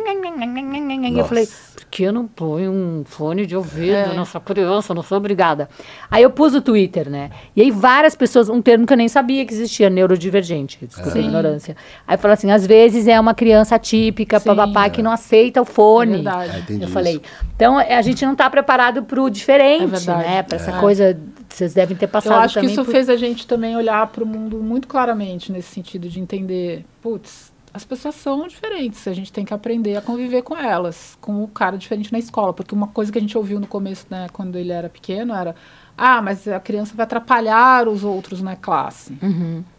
E eu falei, por que eu não ponho um fone de ouvido nessa criança? Não sou obrigada. Aí eu pus o Twitter, né? E aí várias pessoas, um termo que eu nem sabia que existia, neurodivergente, desculpa a ignorância. Aí falou assim, às vezes é uma criança atípica, papapá, que não aceita o fone. É verdade. Eu falei, então a gente não está preparado para o diferente, né? Para essa coisa, vocês devem ter passado também. Eu acho que isso fez a gente também olhar para o mundo muito claramente, nesse sentido de entender, as pessoas são diferentes, a gente tem que aprender a conviver com elas, com o cara diferente na escola, porque uma coisa que a gente ouviu no começo, né, quando ele era pequeno, era, mas a criança vai atrapalhar os outros na classe.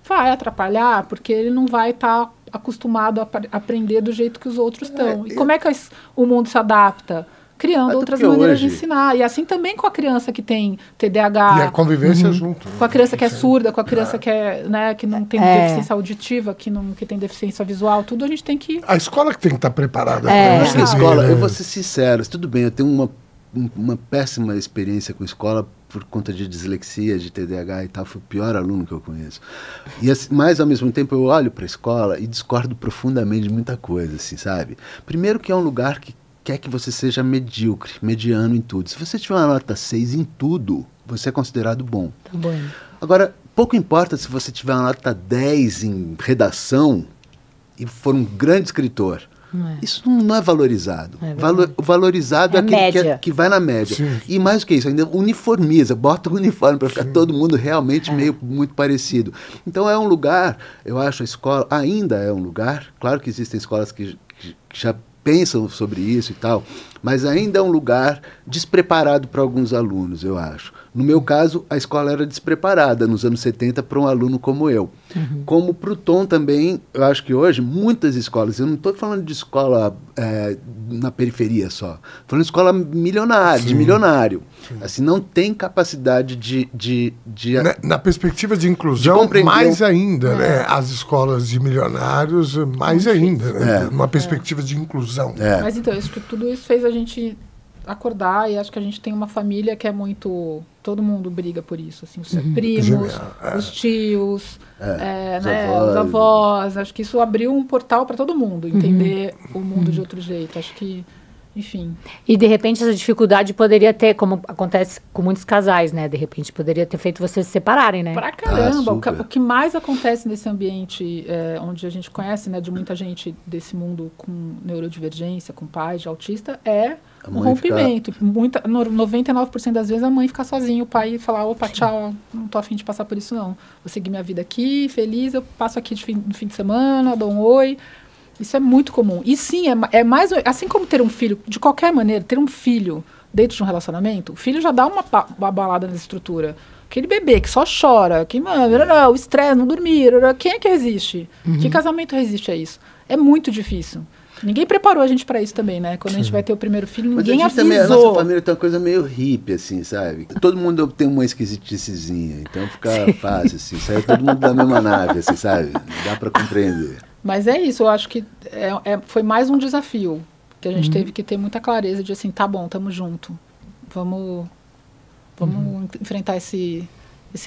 Vai atrapalhar, porque ele não vai estar acostumado a aprender do jeito que os outros estão. E como é que o mundo se adapta? Criando outras maneiras de ensinar. E assim também com a criança que tem TDAH. E a convivência junto. Com a criança que é surda, com a criança que não tem deficiência auditiva, que tem deficiência visual, tudo a gente tem que... A escola que tem que estar preparada. Acho que a escola, eu vou ser sincero, tudo bem, eu tenho uma péssima experiência com escola por conta de dislexia, de TDAH e tal, fui o pior aluno que eu conheço. Mas, ao mesmo tempo, eu olho para a escola e discordo profundamente de muita coisa, assim, sabe? Primeiro que é um lugar que quer que você seja medíocre, mediano em tudo. Se você tiver uma nota 6 em tudo, você é considerado bom. Tá bom. Agora, pouco importa se você tiver uma nota 10 em redação e for um grande escritor. Isso não é valorizado. Valorizado é aquele que vai na média. Sim. E mais do que isso, ainda uniformiza, bota o uniforme para ficar todo mundo realmente muito parecido. Então é um lugar, eu acho, a escola ainda é um lugar, claro que existem escolas que já pensam sobre isso e tal, mas ainda é um lugar despreparado para alguns alunos, eu acho. No meu caso, a escola era despreparada nos anos 70 para um aluno como eu. Como para o Tom também, eu acho que hoje, muitas escolas, eu não estou falando de escola na periferia só, estou falando de escola milionária, de milionário. Assim, não tem capacidade de na perspectiva de inclusão, mais ainda, né? As escolas de milionários, mais ainda, né? Uma perspectiva de inclusão. Mas então, tudo isso fez a gente acordar, e acho que a gente tem uma família que é muito... Todo mundo briga por isso, assim, os primos, os tios, os avós. Acho que isso abriu um portal para todo mundo entender o mundo de outro jeito. Acho que, enfim. E de repente essa dificuldade poderia ter, como acontece com muitos casais, né? De repente poderia ter feito vocês se separarem, né? Pra caramba. O que mais acontece nesse ambiente onde a gente conhece, né, de muita gente desse mundo com neurodivergência, com pais de autista, é um rompimento. 99% das vezes a mãe fica sozinha, o pai fala, opa, tchau, não tô afim de passar por isso não. Vou seguir minha vida aqui, feliz, eu passo aqui no fim de semana, dou um oi. Isso é muito comum. E sim, é mais... Assim como ter um filho, de qualquer maneira, ter um filho dentro de um relacionamento, o filho já dá uma balada na estrutura. Aquele bebê que só chora, que, o estresse, não dormir, quem é que resiste? Que casamento resiste a isso? É muito difícil. Ninguém preparou a gente para isso também, né? Quando a gente vai ter o primeiro filho, ninguém avisou. Também, a nossa família tem uma coisa meio hippie, assim, sabe? Todo mundo tem uma esquisiticezinha, então fica fácil, assim. Sai todo mundo da mesma nave, assim, sabe? Dá para compreender. Mas é isso, eu acho que foi mais um desafio, que a gente teve que ter muita clareza de assim, tá bom, tamo junto. Vamos enfrentar esse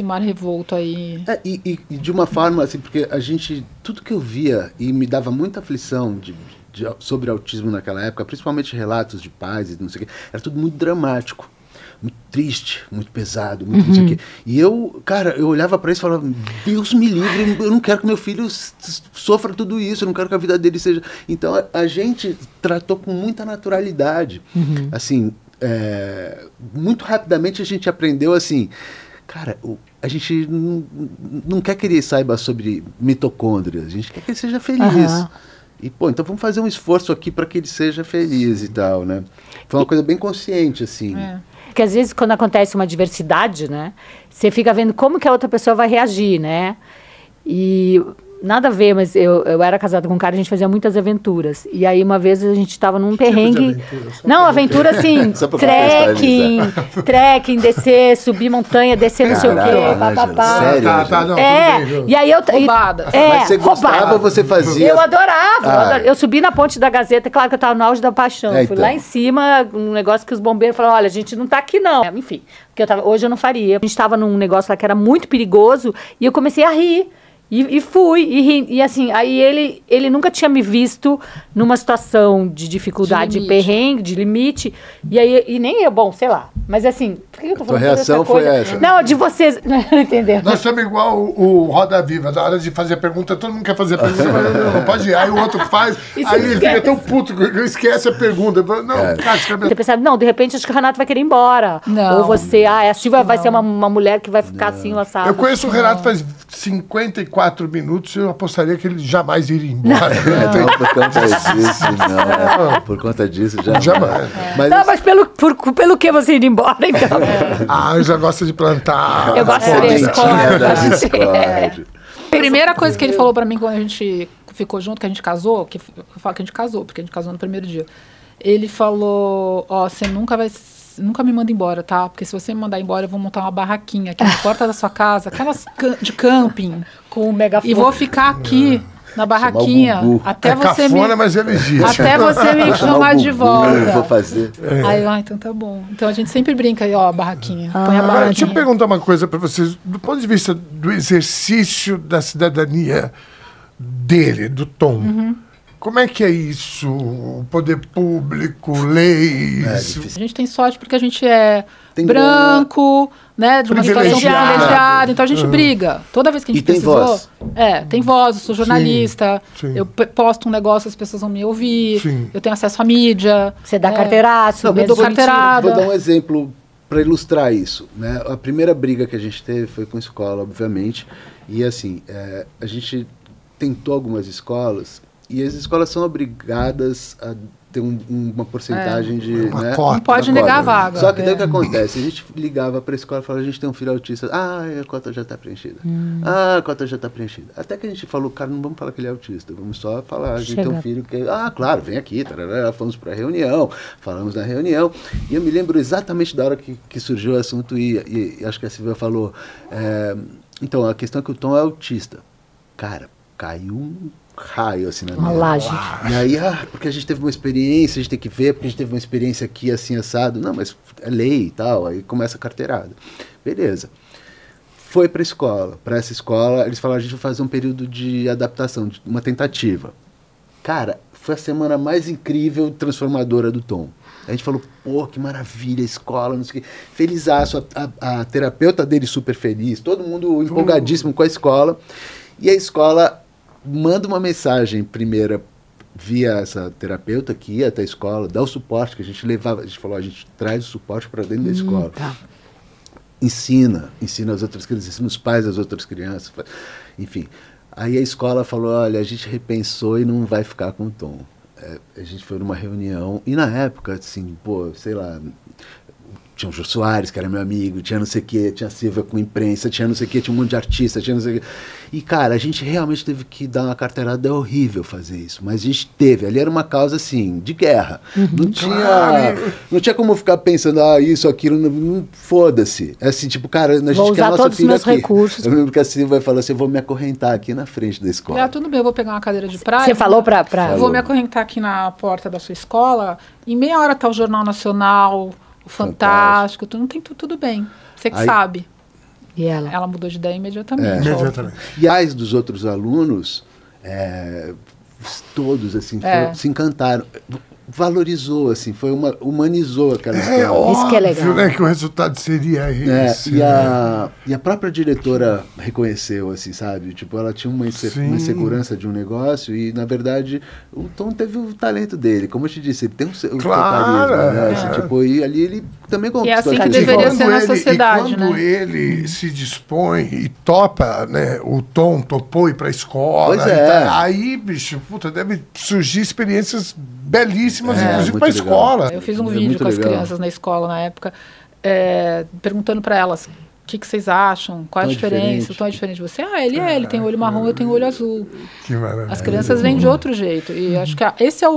mar revolto aí. E de uma forma, assim, porque a gente... Tudo que eu via, e me dava muita aflição sobre autismo naquela época, principalmente relatos de pais e não sei o quê, era tudo muito dramático, muito triste, muito pesado, muito não sei o quê. E eu olhava para isso e falava, Deus me livre, eu não quero que meu filho sofra tudo isso, eu não quero que a vida dele seja... Então a gente tratou com muita naturalidade. Assim, muito rapidamente a gente aprendeu assim, cara, a gente não quer que ele saiba sobre mitocôndrias, a gente quer que ele seja feliz. E, então vamos fazer um esforço aqui para que ele seja feliz e tal, né? Foi uma coisa bem consciente, assim. Porque às vezes quando acontece uma diversidade, né? Você fica vendo como que a outra pessoa vai reagir, né? E nada a ver, mas eu era casada com um cara, a gente fazia muitas aventuras. E aí uma vez a gente estava num perrengue... Não, aventura assim, trekking, descer, subir montanha, descer não sei o quê, papapá. Sério? Não, e aí eu... Roubada. Mas você gostava, você fazia? Eu adorava. Eu subi na ponte da Gazeta, claro que eu estava no auge da paixão. Fui lá em cima, um negócio que os bombeiros falaram, olha, a gente não tá aqui não. Enfim, porque hoje eu não faria. A gente estava num negócio lá que era muito perigoso e eu comecei a rir. E fui, e assim, aí ele nunca tinha me visto numa situação de dificuldade, de perrengue, de limite, e nem eu, bom, sei lá, mas assim, por que eu tô falando tua reação foi essa? Não, de vocês, entendeu? Nós somos igual o Roda Viva, na hora de fazer pergunta, todo mundo quer fazer pergunta, mas não pode ir, aí o outro faz, aí ele fica tão puto que esquece a pergunta, não, Eu pensava, não, de repente acho que o Renato vai querer ir embora, ou você, a Silvia vai ser uma mulher que vai ficar assim, assado. Eu conheço o Renato faz 54 minutos, eu apostaria que ele jamais iria embora. Não, por conta disso, não. Por conta disso, jamais. Mas pelo que você iria embora, então? Eu já gosto de plantar. Eu gosto de discórdia. A primeira coisa que ele falou pra mim quando a gente ficou junto, que a gente casou, que eu falo que a gente casou, porque a gente casou no primeiro dia. Ele falou, você nunca me manda embora, tá? Porque se você me mandar embora, eu vou montar uma barraquinha aqui na porta da sua casa, aquelas de camping. Com um megafone. E vou ficar aqui na barraquinha até você cafona, mas é legítimo. Até você me chamar de volta. Eu vou fazer. Aí, então tá bom. Então a gente sempre brinca aí, a barraquinha. Põe a barraquinha. Deixa eu perguntar uma coisa para vocês. Do ponto de vista do exercício da cidadania dele, do Tom, como é que é isso? O poder público, leis? A gente tem sorte porque a gente é branco, né, de uma situação privilegiada, então a gente briga. Toda vez que a gente precisou... Voz. Tem voz, eu sou jornalista, eu posto um negócio, as pessoas vão me ouvir, eu tenho acesso à mídia. Você dá carteiraço, eu dou carteirada. Vou dar um exemplo para ilustrar isso, né? A primeira briga que a gente teve foi com escola, obviamente, e assim, a gente tentou algumas escolas E as escolas são obrigadas a ter uma porcentagem de... Uma né, cota. Não pode negar a vaga. Só que daí o que acontece? A gente ligava para a escola e falava, a gente tem um filho autista. A cota já está preenchida. A cota já está preenchida. Até que a gente falou, cara, não vamos falar que ele é autista. Vamos só falar, a gente tem um filho que... claro, vem aqui. Tarará, fomos para a reunião. Falamos na reunião. E eu me lembro exatamente da hora que surgiu o assunto e acho que a Silvia falou... então, a questão é que o Tom é autista. Cara, caiu um raio assim na Uma minha. laje. E aí, porque a gente teve uma experiência, a gente tem que ver, porque a gente teve uma experiência aqui assim, assado. Não, mas é lei e tal, aí começa a carteirada. Beleza. Foi para essa escola, eles falaram, a gente vai fazer um período de adaptação, uma tentativa. Cara, foi a semana mais incrível, transformadora do Tom. A gente falou, pô, que maravilha, a escola, não sei o quê. Felizaço, a terapeuta dele super feliz, todo mundo empolgadíssimo com a escola. E a escola manda uma mensagem primeira via essa terapeuta que ia até a escola, dá o suporte que a gente levava, a gente falou, a gente traz o suporte para dentro da escola. Tá. Ensina as outras crianças, ensina os pais das outras crianças, enfim. Aí a escola falou, olha, a gente repensou e não vai ficar com o Tom. A gente foi numa reunião, e na época, assim, pô, sei lá, tinha o Jô Soares, que era meu amigo, tinha não sei o quê, tinha a Silvia com imprensa, tinha não sei o quê, tinha um monte de artista, tinha não sei o quê. E, cara, a gente realmente teve que dar uma carteirada, é horrível fazer isso, mas a gente teve, ali era uma causa, assim, de guerra. Não tinha como ficar pensando, isso, aquilo, não foda-se. É assim, tipo, cara, a gente Vou quer a usar nossa todos os filha meus aqui. recursos. Eu lembro que a Silvia falou assim, eu vou me acorrentar aqui na frente da escola. Tudo bem, eu vou pegar uma cadeira de praia. Você falou pra... Eu vou me acorrentar aqui na porta da sua escola, em meia hora tá o Jornal Nacional, o Fantástico, tudo bem. Você que sabe. E ela? Ela mudou de ideia imediatamente. Imediatamente. E as dos outros alunos, todos assim, se encantaram. Valorizou, assim, humanizou aquela história. Óbvio, isso que é legal. Né, que o resultado seria esse. E a própria diretora reconheceu, assim, sabe? Tipo, ela tinha uma insegurança de um negócio e, na verdade, o Tom teve o talento dele. Como eu te disse, ele tem o seu carisma, né? Assim, tipo, e ali ele também conquistou. E é assim a que carisma. deveria ser na sociedade, e quando ele se dispõe e topa, né? O Tom topou ir pra escola. Pois é. Aí, bicho, puta, deve surgir experiências belíssimas, inclusive muito pra legal. escola. Eu fiz um É vídeo muito com as legal. crianças na escola na época, perguntando para elas o que vocês acham, qual é a Tom é diferença, diferente. o Tom é diferente de você. Ele tem olho marrom, eu tenho olho azul. Que maravilha. As crianças vêm de outro jeito. E acho que esse é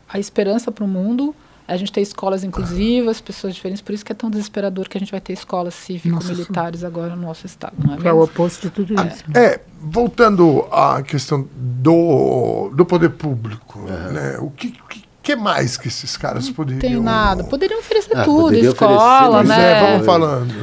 a esperança para o mundo. A gente ter escolas inclusivas, pessoas diferentes. Por isso que é tão desesperador que a gente vai ter escolas cívico-militares agora no nosso estado. Não é Que é o mesmo? oposto de tudo isso. Voltando à questão do poder público, né? O que mais que esses caras poderiam... Não tem nada. Poderiam oferecer tudo, poderia escola, oferecer, né? vamos falando.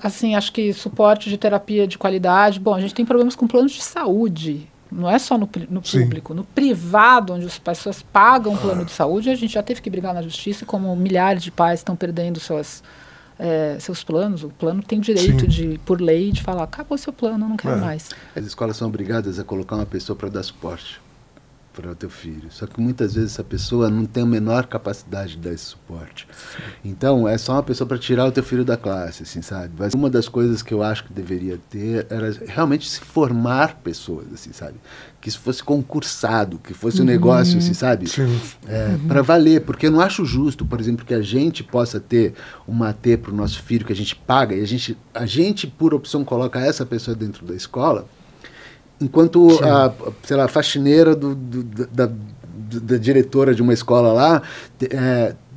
Assim, acho que suporte de terapia de qualidade. Bom, a gente tem problemas com planos de saúde. Não é só no público. No privado, onde as pessoas pagam plano de saúde, a gente já teve que brigar na justiça, como milhares de pais estão perdendo seus planos. O plano tem direito, por lei, de falar, acabou seu plano, eu não quero mais. As escolas são obrigadas a colocar uma pessoa para dar suporte para o teu filho. Só que muitas vezes essa pessoa não tem a menor capacidade de dar esse suporte. Então, é só uma pessoa para tirar o teu filho da classe, assim, sabe? Mas uma das coisas que eu acho que deveria ter era realmente se formar pessoas, assim, sabe? Que isso fosse concursado, que fosse um negócio, assim, sabe? Para valer, porque eu não acho justo, por exemplo, que a gente possa ter uma AT para o nosso filho que a gente paga e a gente por opção coloca essa pessoa dentro da escola, enquanto a faxineira da diretora de uma escola lá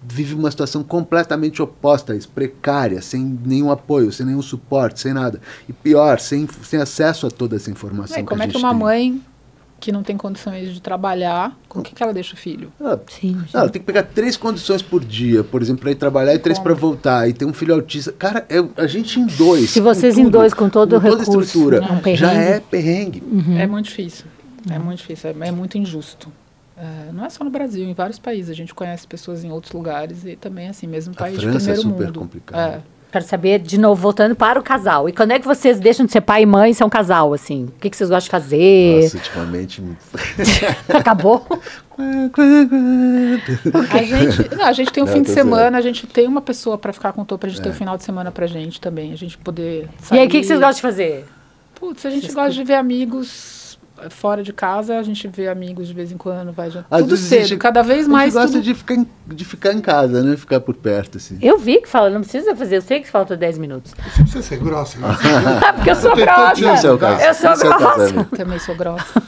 vive uma situação completamente oposta a isso, precária, sem nenhum apoio, sem nenhum suporte, sem nada. E pior, sem acesso a toda essa informação. Como é que uma mãe que não tem condições de trabalhar, com o que ela deixa o filho? Ela tem que pegar 3 condições por dia, por exemplo, para ir trababar e 3 para voltar. E tem um filho autista. Cara, a gente em 2. Se vocês em 2, com todo o recurso, toda a estrutura, um já é perrengue. É muito difícil. É muito difícil. É muito injusto. Não é só no Brasil, em vários países. A gente conhece pessoas em outros lugares e também, assim, mesmo país de primeiro mundo. A França é super complicado. Quero saber, de novo, voltando para o casal. E quando é que vocês deixam de ser pai e mãe e são casal, assim? O que vocês gostam de fazer? Nossa, ultimamente... Acabou? A gente tem um fim de semana, a gente tem uma pessoa para ficar com o Tô, pra gente ter o final de semana pra gente também, a gente poder sair. E aí, o que vocês gostam de fazer? Putz, a gente gosta de ver amigos, fora de casa, a gente vê amigos de vez em quando, vai jantar. Às Tudo vezes cedo, cada vez mais. A gente gosta de ficar em casa, né? Ficar por perto, assim. Eu vi que fala, não precisa fazer, eu sei que falta 10 minutos. Você precisa ser grossa. Né? Porque eu sou grossa. Eu sou grossa. Também sou grossa.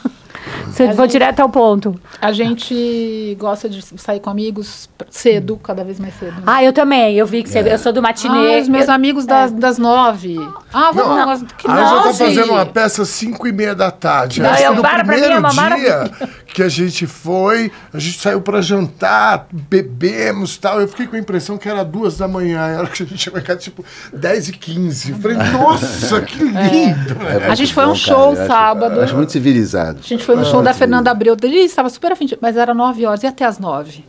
Você vou direto ao ponto. A gente gosta de sair com amigos cedo, cada vez mais cedo. Né? Ah, eu também. Eu vi que eu sou do matinê. Os meus amigos das 9. Ah, vamos. Eu já tô fazendo uma peça às 5:30 da tarde. Não, no primeiro dia que a gente foi, a gente saiu pra jantar, bebemos e tal. Eu fiquei com a impressão que era 2 da manhã. A hora que a gente chegou em casa, tipo, 10h15. Eu falei, nossa, que lindo. A gente foi a um show sábado. Acho muito civilizado. A gente foi no show da Fernanda Abreu. Ele estava super afim, mas era 9 horas. E até às 9?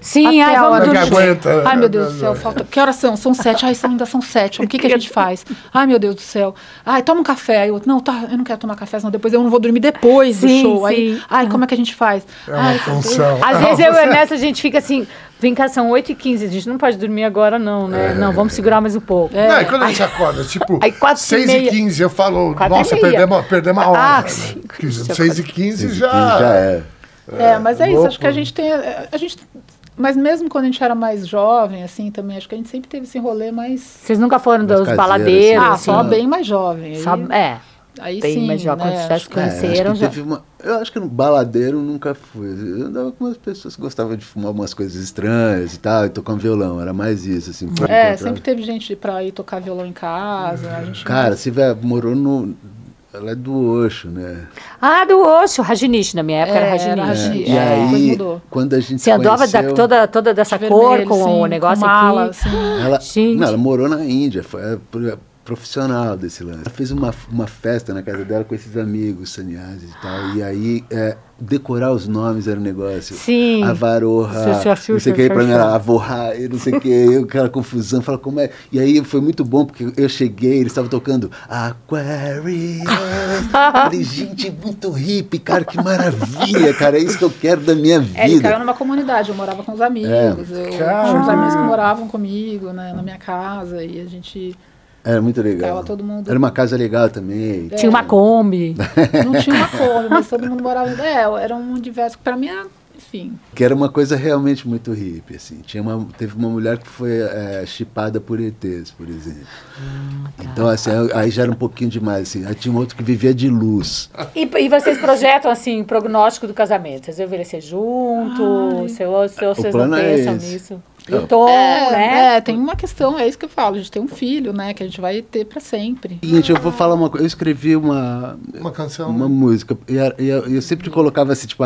Sim, até vamos dormir. Aguenta. Ai, meu Deus do céu, falta. Que horas são? São 7. Ai, ainda são 7. O que a gente faz? Ai, meu Deus do céu. Ai, toma um café. Eu, não, tá, eu não quero tomar café, senão depois eu não vou dormir depois do show. Aí, ai, como é que a gente faz? É uma função. Às vezes eu e a Ernesto, a gente fica assim, vem cá, são 8h15, a gente não pode dormir agora não, né? Não, vamos segurar mais um pouco. Não, e quando a gente acorda, tipo, 6h15, eu falo, nossa, perdemos a hora. Ah, né? sim. 6h15 já é. Mas é isso, acho que a gente tem... Mas mesmo quando a gente era mais jovem, assim, também, acho que a gente sempre teve esse rolê mais... Vocês nunca foram dos caseiro, baladeiros? Ah, assim? só bem mais jovem. Aí, Aí bem sim, mas já quando vocês se conheceram, já... Eu acho que no baladeiro nunca fui. Eu andava com umas pessoas que gostavam de fumar umas coisas estranhas e tal, e tocar um violão. Era mais isso, assim. Sempre teve gente pra ir tocar violão em casa. A gente Cara, você morou no... Ela é do Osho, né? Ah, do Osho, Rajneesh, na minha época era Rajneesh. E aí, quando a gente você andava toda dessa cor, vermelho, com o negócio com mala, aqui. Assim. Ela morou na Índia, foi profissional desse lance. Ela fez uma festa na casa dela com esses amigos sannyasis e tal, e aí decorar os nomes era um negócio. Sim. Avaroha, não sei o que, pra mim era Avorra, e não sei o que, aquela confusão, fala como é. E aí foi muito bom, porque eu cheguei, eles estavam tocando Aquarius. Falei, gente, muito hippie, cara, que maravilha, cara, é isso que eu quero da minha vida. Ele caiu numa comunidade, eu morava com os amigos, eu tinha uns amigos que moravam comigo, né, na minha casa, e a gente... Era muito legal. Todo mundo... Era uma casa legal também. Tinha uma Kombi. Não tinha uma Kombi, mas todo mundo morava... era um diverso. Para mim era, enfim... Que era uma coisa realmente muito hippie, assim. Teve uma mulher que foi chipada por ETs, por exemplo. Tá. Então, assim, aí já era um pouquinho demais, assim. Aí tinha um outro que vivia de luz. E vocês projetam, assim, prognóstico do casamento? Vocês vão envelhecer junto? Vocês não pensam nisso? E o tom, né? Tem uma questão, é isso que eu falo, a gente tem um filho, né, que a gente vai ter para sempre. Seguinte, eu vou falar uma coisa, eu escrevi uma canção, uma música, e eu sempre colocava assim, tipo,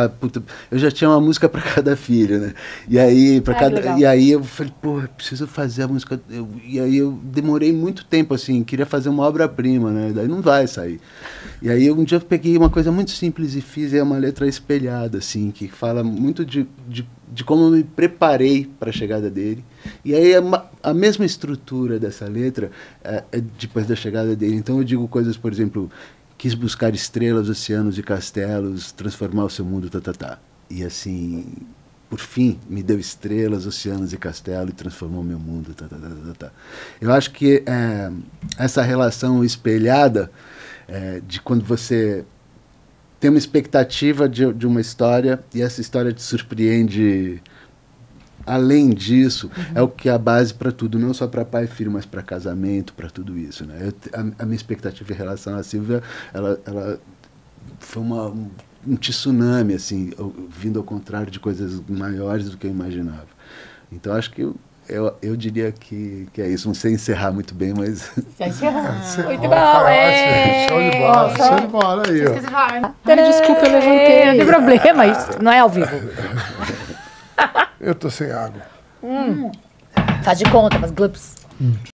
eu já tinha uma música para cada filho, né? E aí, eu falei, pô, eu preciso fazer a música, e aí eu demorei muito tempo, assim, queria fazer uma obra-prima, né? Daí não vai sair. E aí um dia eu peguei uma coisa muito simples e fiz uma letra espelhada, assim, que fala muito de como eu me preparei para a chegada dele. E aí a mesma estrutura dessa letra depois da chegada dele. Então eu digo coisas, por exemplo, quis buscar estrelas, oceanos e castelos, transformar o seu mundo, E assim, por fim, me deu estrelas, oceanos e castelos e transformou o meu mundo, Eu acho que essa relação espelhada de quando você tem uma expectativa de uma história e essa história te surpreende além disso, é o que é a base para tudo, não só para pai e filho, mas para casamento, para tudo isso, né? A minha expectativa em relação à Silvia, ela foi um tsunami, assim, vindo ao contrário de coisas maiores do que eu imaginava. Então, acho que eu diria que é isso. Não sei encerrar muito bem, mas... Já encerrou. Muito bom. Show de bola aí, ó. Desculpa, eu levantei. Não tem problema, isso não é ao vivo. Eu tô sem água. Faz de conta, faz glups.